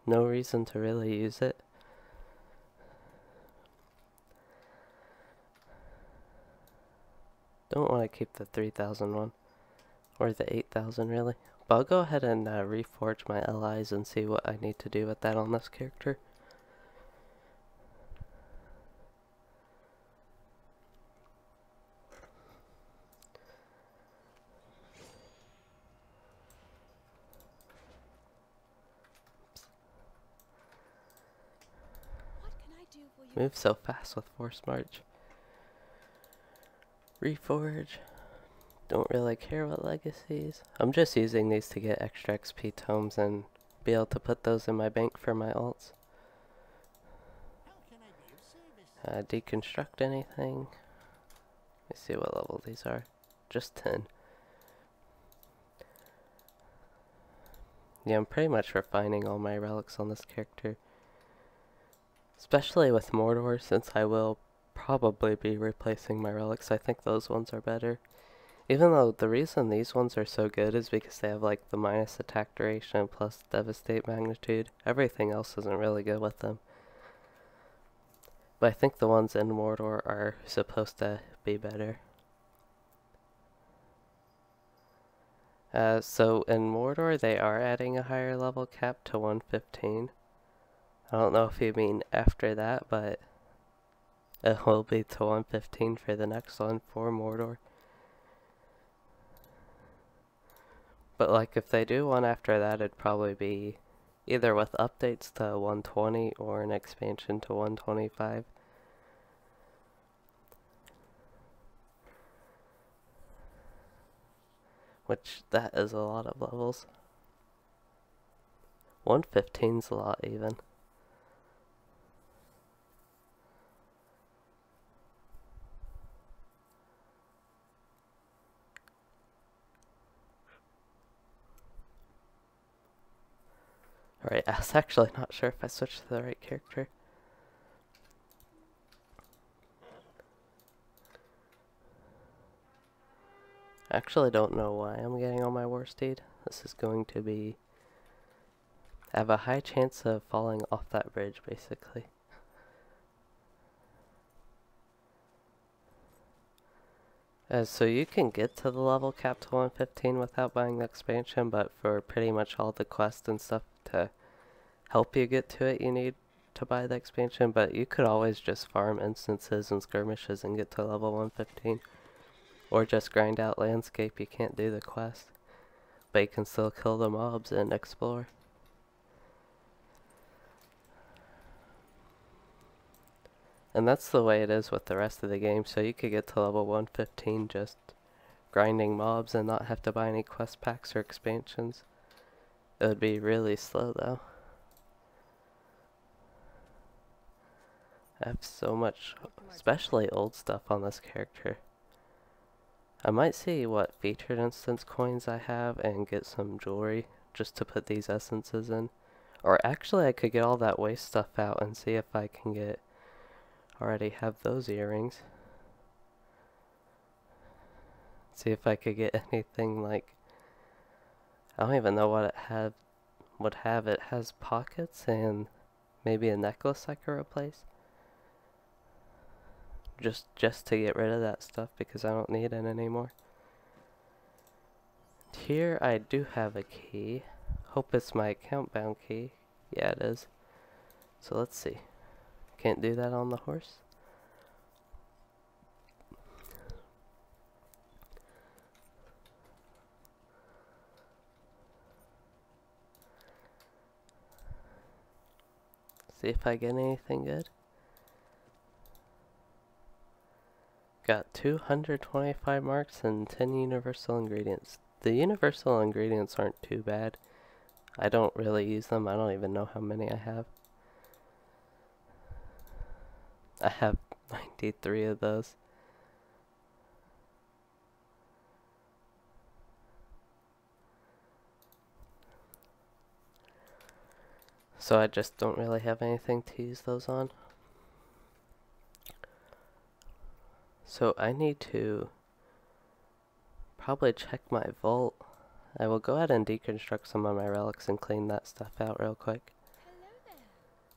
no reason to really use it. Don't want to keep the 3,000 one. Or the 8,000 really. But I'll go ahead and reforge my allies and see what I need to do with that on this character. What can I do for you? Move so fast with Force March. Reforge. Don't really care what legacies. I'm just using these to get extra XP tomes and be able to put those in my bank for my ults. How can I be of service? Deconstruct anything. Let's see what level these are. Just 10. Yeah, I'm pretty much refining all my relics on this character. Especially with Mordor, since I will probably be replacing my relics. I think those ones are better. Even though the reason these ones are so good is because they have like the minus attack duration plus devastate magnitude. Everything else isn't really good with them. But I think the ones in Mordor are supposed to be better. So in Mordor they are adding a higher level cap to 115. I don't know if you mean after that, but it will be to 115 for the next one for Mordor. But like if they do one after that, it'd probably be either with updates to 120 or an expansion to 125. Which, that is a lot of levels. 115's a lot even. Alright, I was actually not sure if I switched to the right character. I actually don't know why I'm getting on my war steed. This is going to be... I have a high chance of falling off that bridge, basically. So you can get to the level cap to 115 without buying the expansion, but for pretty much all the quests and stuff to help you get to it, you need to buy the expansion, but you could always just farm instances and skirmishes and get to level 115. Or just grind out landscape, you can't do the quest. But you can still kill the mobs and explore. And that's the way it is with the rest of the game, so you could get to level 115 just grinding mobs and not have to buy any quest packs or expansions. It would be really slow though. I have so much, especially old stuff on this character. I might see what featured instance coins I have and get some jewelry just to put these essences in. Or actually I could get all that waste stuff out and see if I can get, already have those earrings. See if I could get anything like, I don't even know what it had, would have it has pockets and maybe a necklace I could replace. Just to get rid of that stuff because I don't need it anymore. Here I do have a key. Hope it's my account bound key. Yeah, it is. So let's see. Can't do that on the horse? See if I get anything good. Got 225 marks and 10 universal ingredients. The universal ingredients aren't too bad. I don't really use them. I don't even know how many I have. I have 93 of those. So I just don't really have anything to use those on. So I need to probably check my vault. I will go ahead and deconstruct some of my relics and clean that stuff out real quick. Hello there.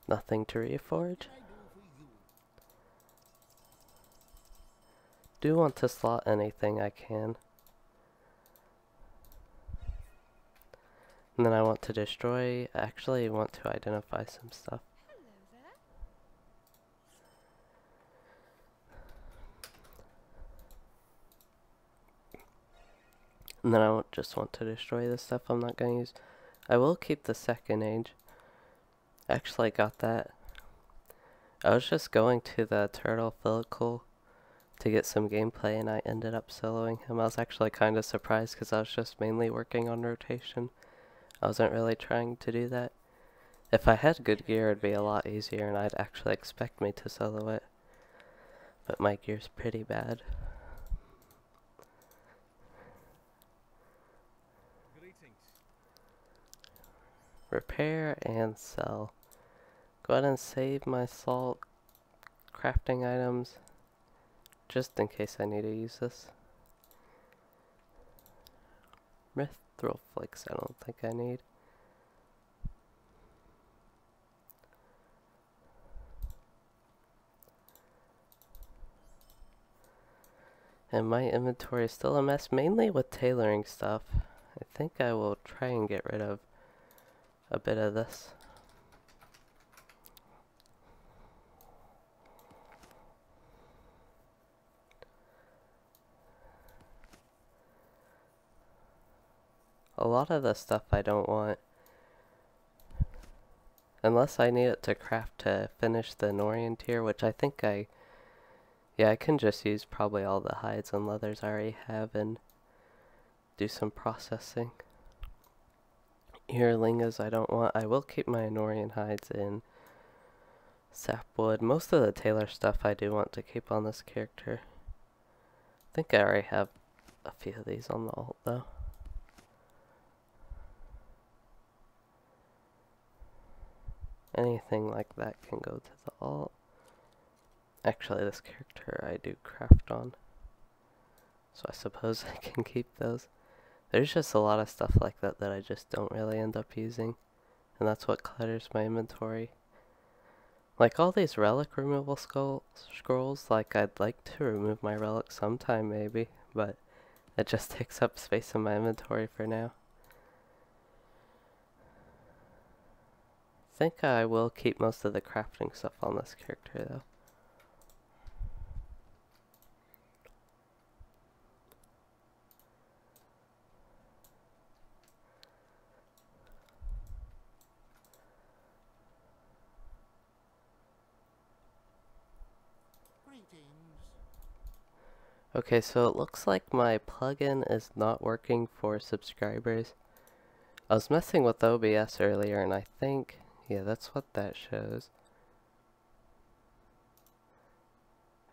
Nothing to reforge. What can I do for you? Do want to slot anything I can. And then I want to destroy, I actually want to identify some stuff. Hello there. And then I just want to destroy the stuff I'm not going to use. I will keep the second age. I actually got that. I was just going to the turtle follicle to get some gameplay and I ended up soloing him. I was actually kind of surprised because I was just mainly working on rotation. I wasn't really trying to do that. If I had good gear, it'd be a lot easier and I'd actually expect me to solo it. But my gear's pretty bad. Greetings. Repair and sell. Go ahead and save my salt crafting items just in case I need to use this. Mithril flakes I don't think I need. And my inventory is still a mess, mainly with tailoring stuff. I think I will try and get rid of a bit of this. A lot of the stuff I don't want. Unless I need it to craft to finish the Norian tier, which I think yeah, I can just use probably all the hides and leathers I already have and do some processing. Earlingas I don't want. I will keep my Norian hides in sapwood. Most of the tailor stuff I do want to keep on this character. I think I already have a few of these on the alt though. Anything like that can go to the alt. Actually, this character I do craft on, so I suppose I can keep those. There's just a lot of stuff like that that I just don't really end up using, and that's what clutters my inventory. Like all these relic removal scrolls, like I'd like to remove my relic sometime maybe, but it just takes up space in my inventory for now. I think I will keep most of the crafting stuff on this character though. Greetings. Okay, so it looks like my plugin is not working for subscribers. I was messing with OBS earlier and I think, yeah, that's what that shows.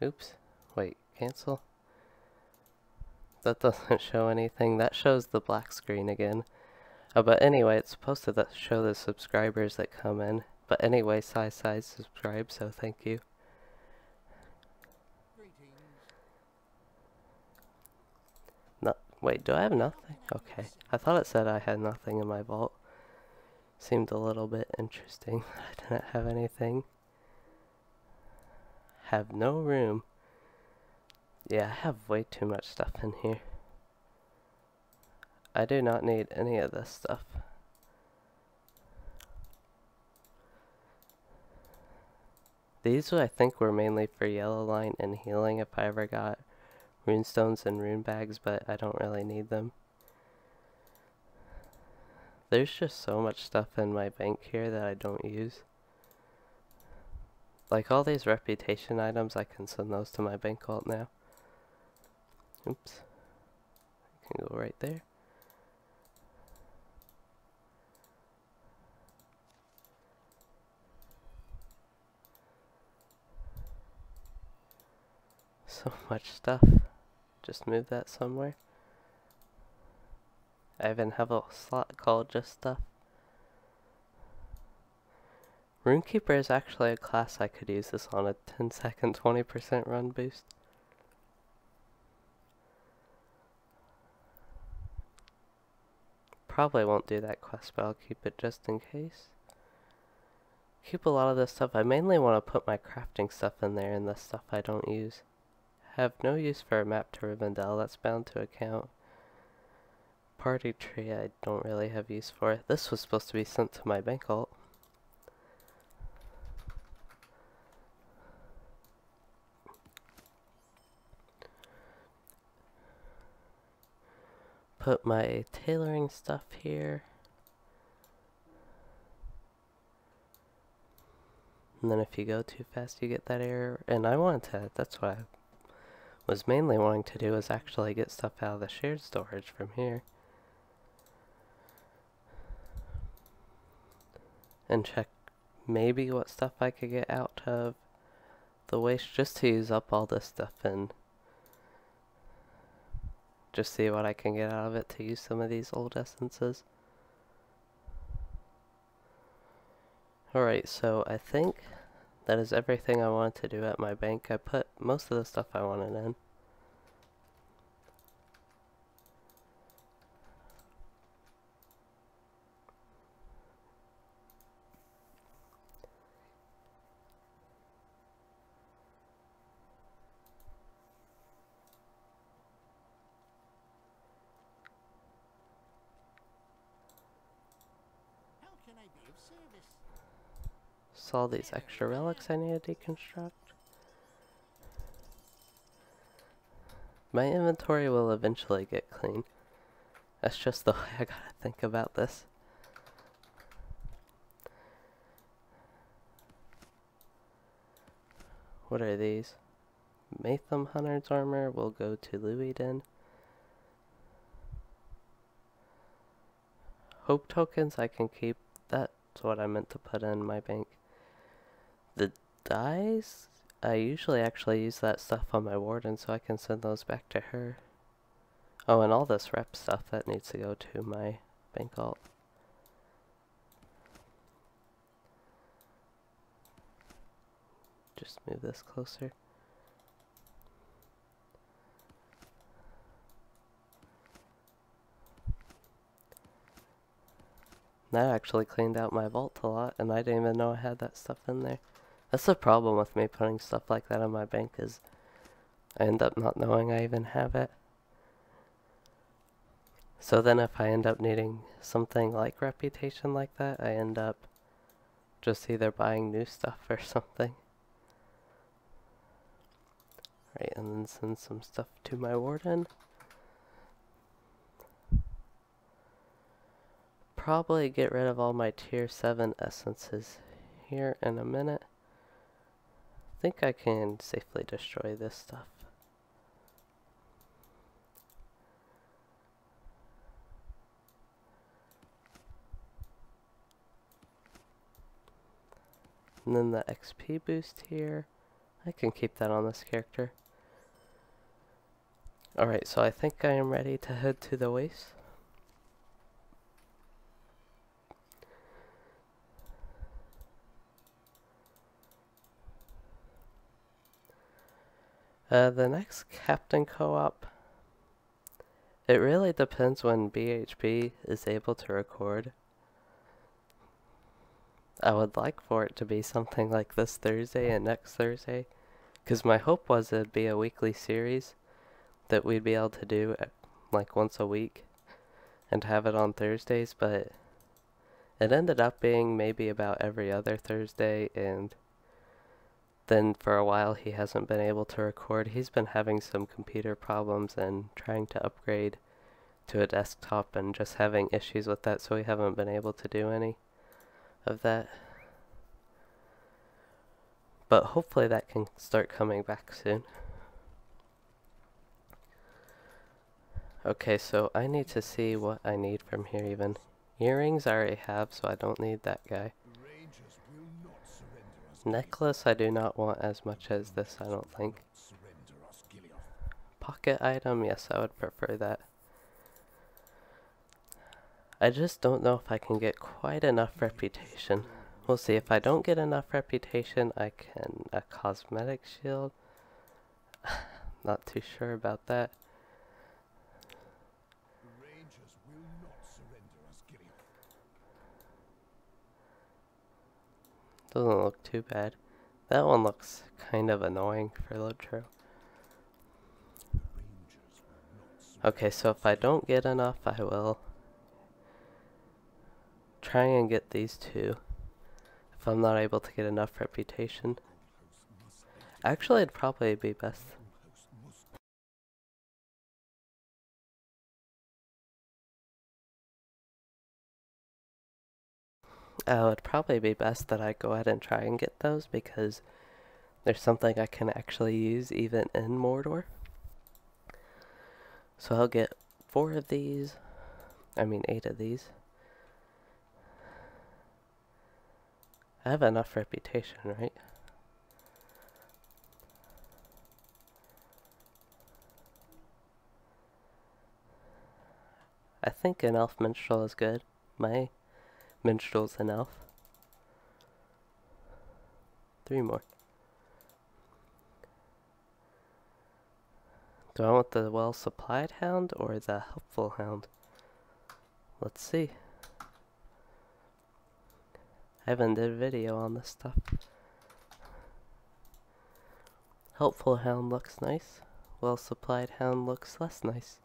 Oops, wait, cancel? That doesn't show anything, that shows the black screen again. But anyway, it's supposed to show the subscribers that come in. But anyway, size subscribe, so thank you. Greetings. No, wait, do I have nothing? Okay, I thought it said I had nothing in my vault. Seemed a little bit interesting that I didn't have anything. Have no room. Yeah, I have way too much stuff in here. I do not need any of this stuff. These I think were mainly for yellow line and healing if I ever got runestones and rune bags, but I don't really need them. There's just so much stuff in my bank here that I don't use. Like all these reputation items, I can send those to my bank vault now. Oops. I can go right there. So much stuff. Just move that somewhere. I even have a slot called just stuff. Runekeeper is actually a class I could use this on a 10-second 20% run boost. Probably won't do that quest, but I'll keep it just in case. Keep a lot of this stuff. I mainly want to put my crafting stuff in there and the stuff I don't use. Have no use for a map to Rivendell, that's bound to account. Party tree I don't really have use for it. This was supposed to be sent to my bank vault. Put my tailoring stuff here. And then if you go too fast you get that error. And I wanted to, that's what I was mainly wanting to do, is actually get stuff out of the shared storage from here. And check maybe what stuff I could get out of the waste just to use up all this stuff and just see what I can get out of it to use some of these old essences. Alright, so I think that is everything I wanted to do at my bank. I put most of the stuff I wanted in. How can I be of service? Saw these extra relics I need to deconstruct. My inventory will eventually get clean. That's just the way I gotta think about this. What are these? Matham Hunter's armor will go to Louisden. Hope tokens I can keep. That's what I meant to put in my bank. The dyes? I usually actually use that stuff on my Warden, so I can send those back to her. Oh, and all this rep stuff that needs to go to my bank vault. Just move this closer. That actually cleaned out my vault a lot, and I didn't even know I had that stuff in there. That's the problem with me putting stuff like that in my bank, is I end up not knowing I even have it. So then if I end up needing something like reputation like that, I end up just either buying new stuff or something. Right, and then send some stuff to my Warden. Probably get rid of all my tier 7 essences here in a minute. I think I can safely destroy this stuff. And then the XP boost here, I can keep that on this character. Alright, so I think I am ready to head to the waste. The next Captain Co-op, it really depends when BHB is able to record. I would like for it to be something like this Thursday and next Thursday, because my hope was it'd be a weekly series that we'd be able to do like once a week and have it on Thursdays, but it ended up being maybe about every other Thursday, and then for a while he hasn't been able to record. He's been having some computer problems and trying to upgrade to a desktop and just having issues with that, so we haven't been able to do any of that. But hopefully that can start coming back soon. Okay, so I need to see what I need from here even. Earrings I already have, so I don't need that guy. Necklace I do not want as much as this, I don't think. Pocket item, yes, I would prefer that. I just don't know if I can get quite enough reputation. We'll see. If I don't get enough reputation, I can a cosmetic shield. Not too sure about that. Doesn't look too bad. That one looks kind of annoying for LOTRO. Okay, so if I don't get enough, I will try and get these two. If I'm not able to get enough reputation. Actually, it'd probably be best. It'd probably be best that I go ahead and try and get those, because there's something I can actually use even in Mordor. So I'll get 4 of these. I mean 8 of these. I have enough reputation, right? I think an elf minstrel is good. My minstrel's an elf. 3 more. Do I want the well-supplied hound or the helpful hound? Let's see. I haven't did a video on this stuff. Helpful hound looks nice. Well-supplied hound looks less nice.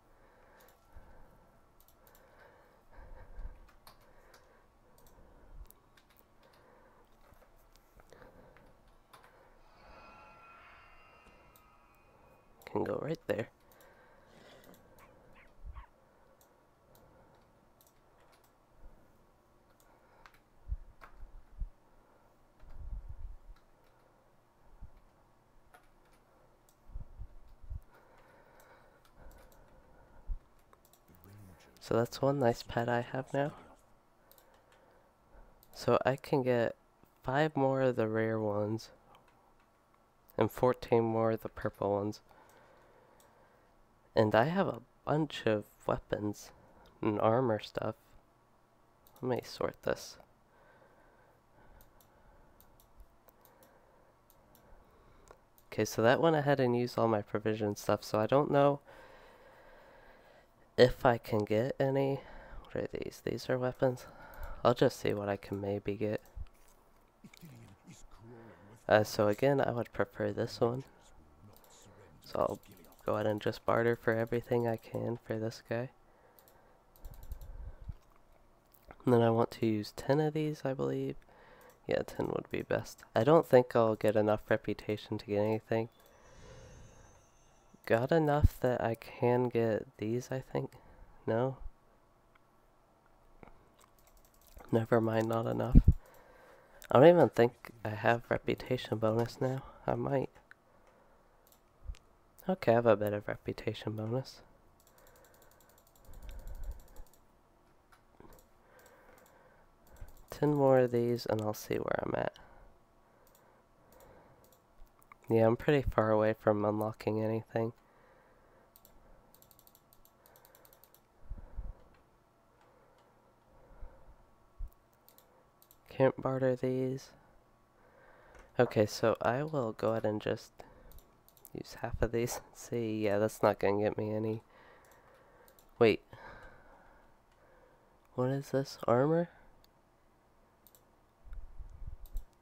Can go right there. So that's one nice pet I have now. So I can get 5 more of the rare ones and 14 more of the purple ones. And I have a bunch of weapons and armor stuff. Let me sort this. Okay, so that went ahead and used all my provision stuff, so I don't know if I can get any. What are these? These are weapons? I'll just see what I can maybe get. So again, I would prefer this one. So I'll go ahead and just barter for everything I can for this guy. And then I want to use 10 of these, I believe. Yeah, 10 would be best. I don't think I'll get enough reputation to get anything. Got enough that I can get these, I think. No? Never mind, not enough. I don't even think I have reputation bonus now. I might. Okay, I have a bit of reputation bonus. Ten more of these and I'll see where I'm at. Yeah, I'm pretty far away from unlocking anything. Can't barter these. Okay, so I will go ahead and just use half of these. See, yeah, that's not gonna get me any. Wait. What is this? Armor?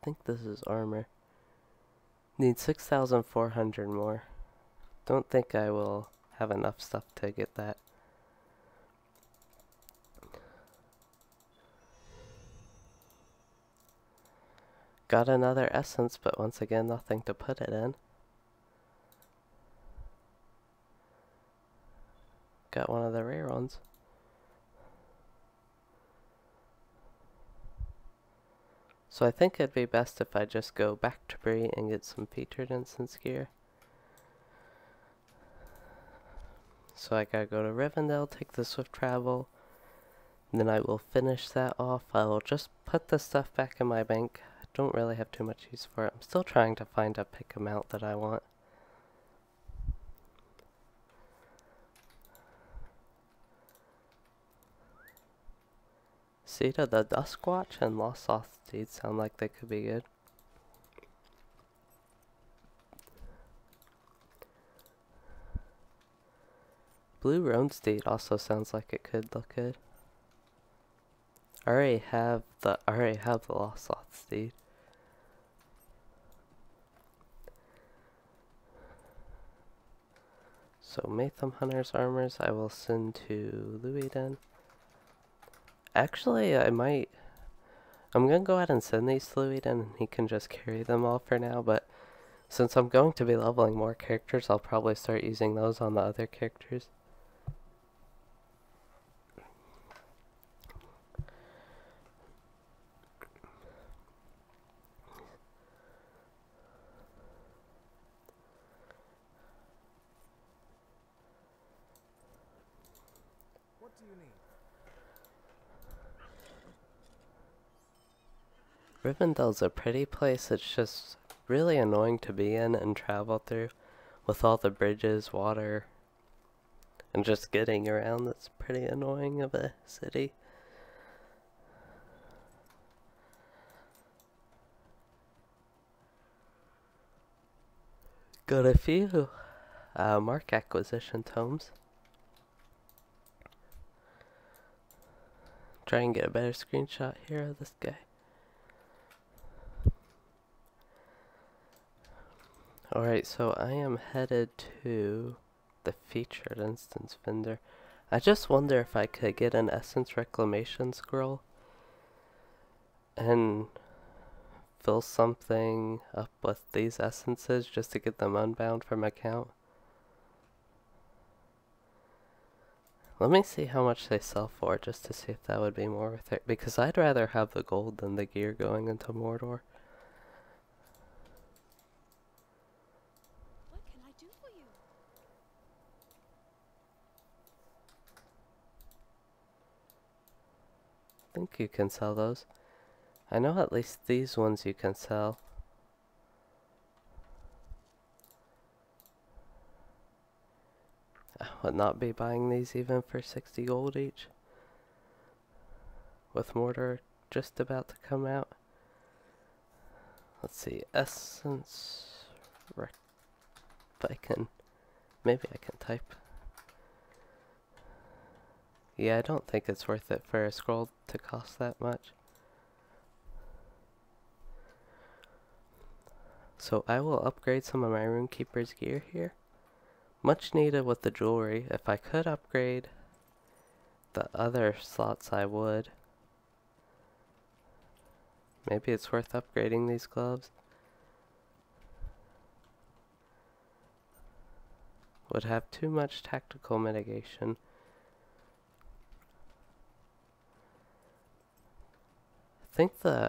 think this is armor. Need 6,400 more. Don't think I will have enough stuff to get that. Got another essence, but once again, nothing to put it in. Got one of the rare ones. So I think it'd be best if I just go back to Bree and get some featured instance gear. So I gotta go to Rivendell, take the swift travel, and then I will finish that off. I will just put the stuff back in my bank. I don't really have too much use for it. I'm still trying to find a pick amount that I want. Seed of the Duskwatch and Lost Steed sound like they could be good. Blue Roan Steed also sounds like it could look good. I already have the Lost Steed. So Matham Hunter's armors I will send to Louisden. Actually, I'm gonna go ahead and send these to Louisden and he can just carry them all for now, but since I'm going to be leveling more characters, I'll probably start using those on the other characters. What do you need? Rivendell's a pretty place. It's just really annoying to be in and travel through with all the bridges, water, and just getting around. That's pretty annoying of a city. Got a few mark acquisition tomes. Try and get a better screenshot here of this guy. Alright, so I am headed to the featured instance vendor. I just wonder if I could get an essence reclamation scroll and fill something up with these essences just to get them unbound from account. Let me see how much they sell for just to see if that would be more worth it, because I'd rather have the gold than the gear going into Mordor. What can I do for you? I think you can sell those. I know at least these ones you can sell. I would not be buying these even for 60 gold each. With Mordor just about to come out. Let's see, essence rec. If I can, maybe I can type. Yeah, I don't think it's worth it for a scroll to cost that much. So I will upgrade some of my Runekeeper's gear here. Much needed with the jewelry. If I could upgrade the other slots, I would. Maybe it's worth upgrading these gloves. Would have too much tactical mitigation.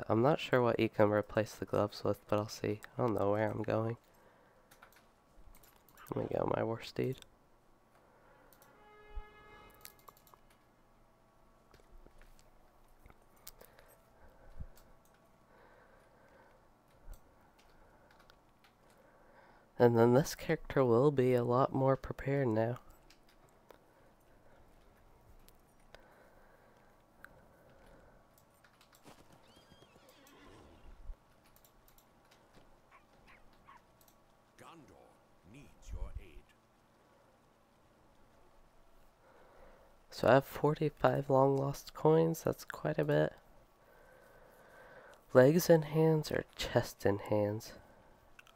I'm not sure what you can replace the gloves with, but I'll see. I don't know where I'm going. Let me go my war steed. And then this character will be a lot more prepared now. So I have 45 long lost coins. That's quite a bit. Legs and hands or chest and hands?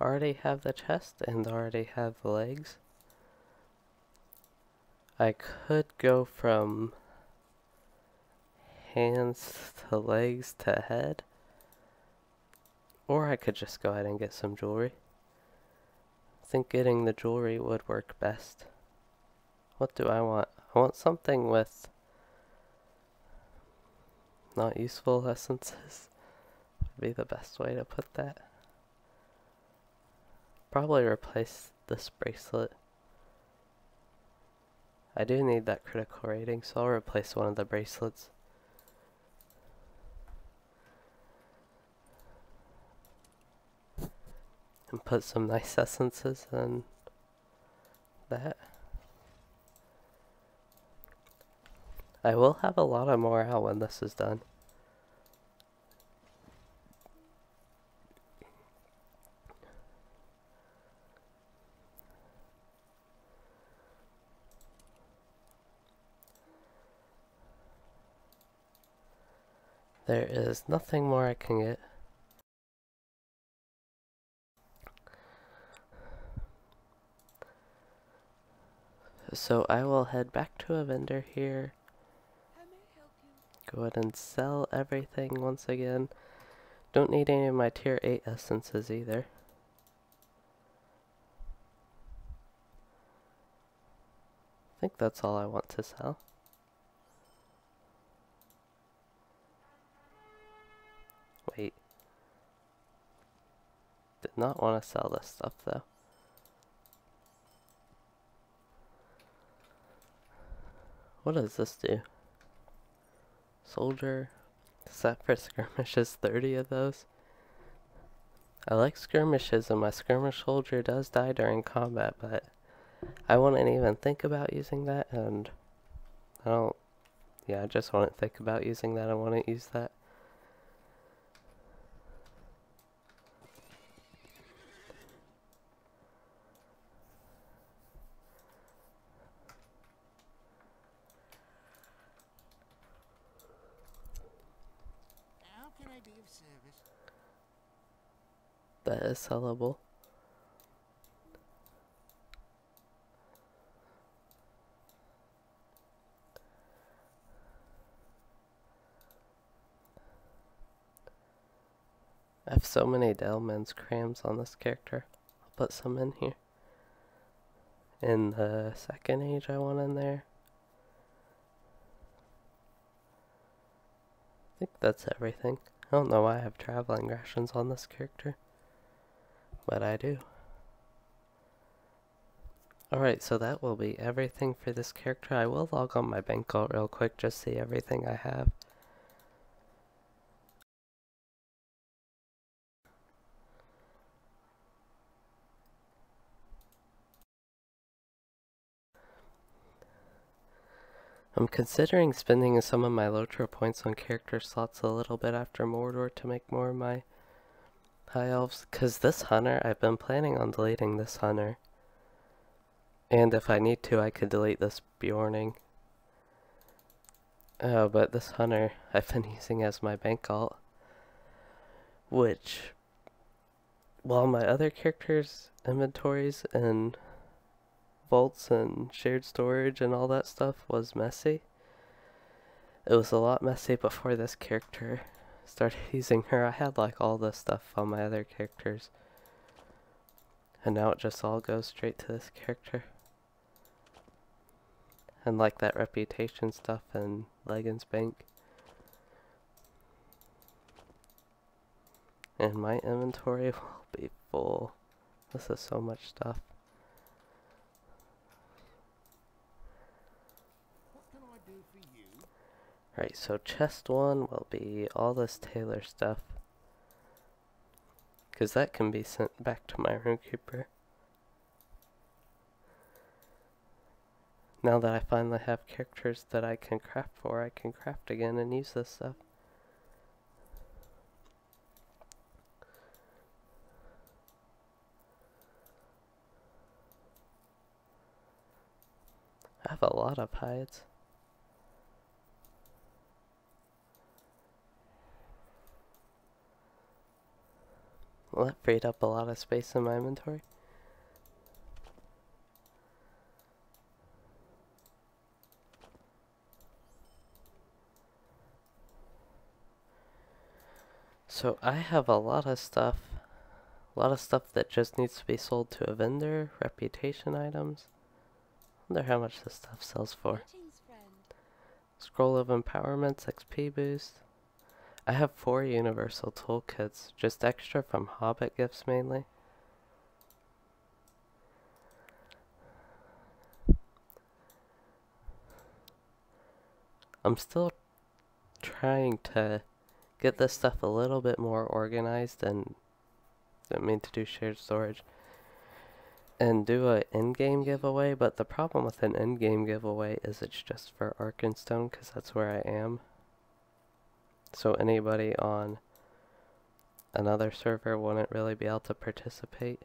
Already have the chest and already have the legs. I could go from hands to legs to head. Or I could just go ahead and get some jewelry. I think getting the jewelry would work best. What do I want? I want something with not useful essences. Would be the best way to put that. Probably replace this bracelet. I do need that critical rating, so I'll replace one of the bracelets. And put some nice essences in that. I will have a lot of morale when this is done. There is nothing more I can get. So I will head back to a vendor here. Go ahead and sell everything once again. Don't need any of my tier 8 essences either. I think that's all I want to sell. Wait. Did not want to sell this stuff though. What does this do? Soldier. Set for skirmishes, 30 of those. I like skirmishes and my skirmish soldier does die during combat, but I wouldn't even think about using that, and I just wouldn't think about using that. I wouldn't use that. How can I be of service? That is sellable. I have so many Delman's crams on this character. I'll put some in here. In the second age I want in there. I think that's everything. I don't know why I have traveling rations on this character, but I do. Alright, so that will be everything for this character. I will log on my bank vault real quick, just see everything I have. I'm considering spending some of my LOTRO points on character slots a little bit after Mordor to make more of my high elves, because this hunter, I've been planning on deleting this hunter. And if I need to, I could delete this Bjorning. Oh, but this hunter I've been using as my bank alt, which, while my other characters' inventories and vaults and shared storage and all that stuff was messy, it was a lot messy before this character started using her. I had like all this stuff on my other characters, and now it just all goes straight to this character. And like that reputation stuff and Leggins Bank. And my inventory will be full. This is so much stuff. What can I do for you? Right, so chest 1 will be all this Taylor stuff, because that can be sent back to my Runekeeper. Now that I finally have characters that I can craft for, I can craft again and use this stuff. I have a lot of hides. Well, that freed up a lot of space in my inventory. So I have a lot of stuff. A lot of stuff that just needs to be sold to a vendor. Reputation items. Wonder how much this stuff sells for. Greetings, friend. Scroll of Empowerments, XP boost. I have 4 universal toolkits, just extra from Hobbit gifts mainly. I'm still trying to get this stuff a little bit more organized, and I mean to do shared storage and do a in-game giveaway, but the problem with an in-game giveaway is it's just for Arkenstone because that's where I am. So anybody on another server wouldn't really be able to participate.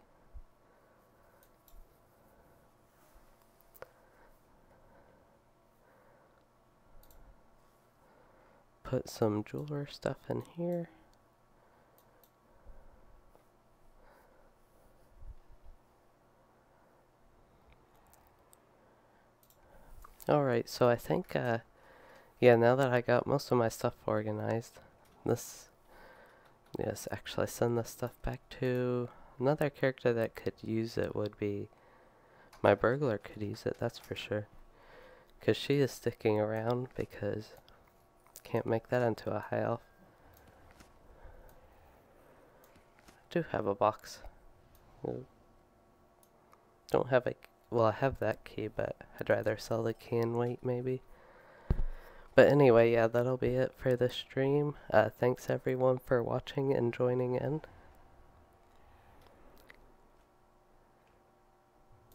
Put some jeweler stuff in here. Alright, so I think, yeah, now that I got most of my stuff organized, yes, actually send this stuff back to another character that could use it would be, my burglar could use it, that's for sure. Because she is sticking around because can't make that into a high elf. I do have a box. Don't have a, well, I have that key, but I'd rather sell the key and wait maybe. But anyway, yeah, that'll be it for the stream. Thanks everyone for watching and joining in.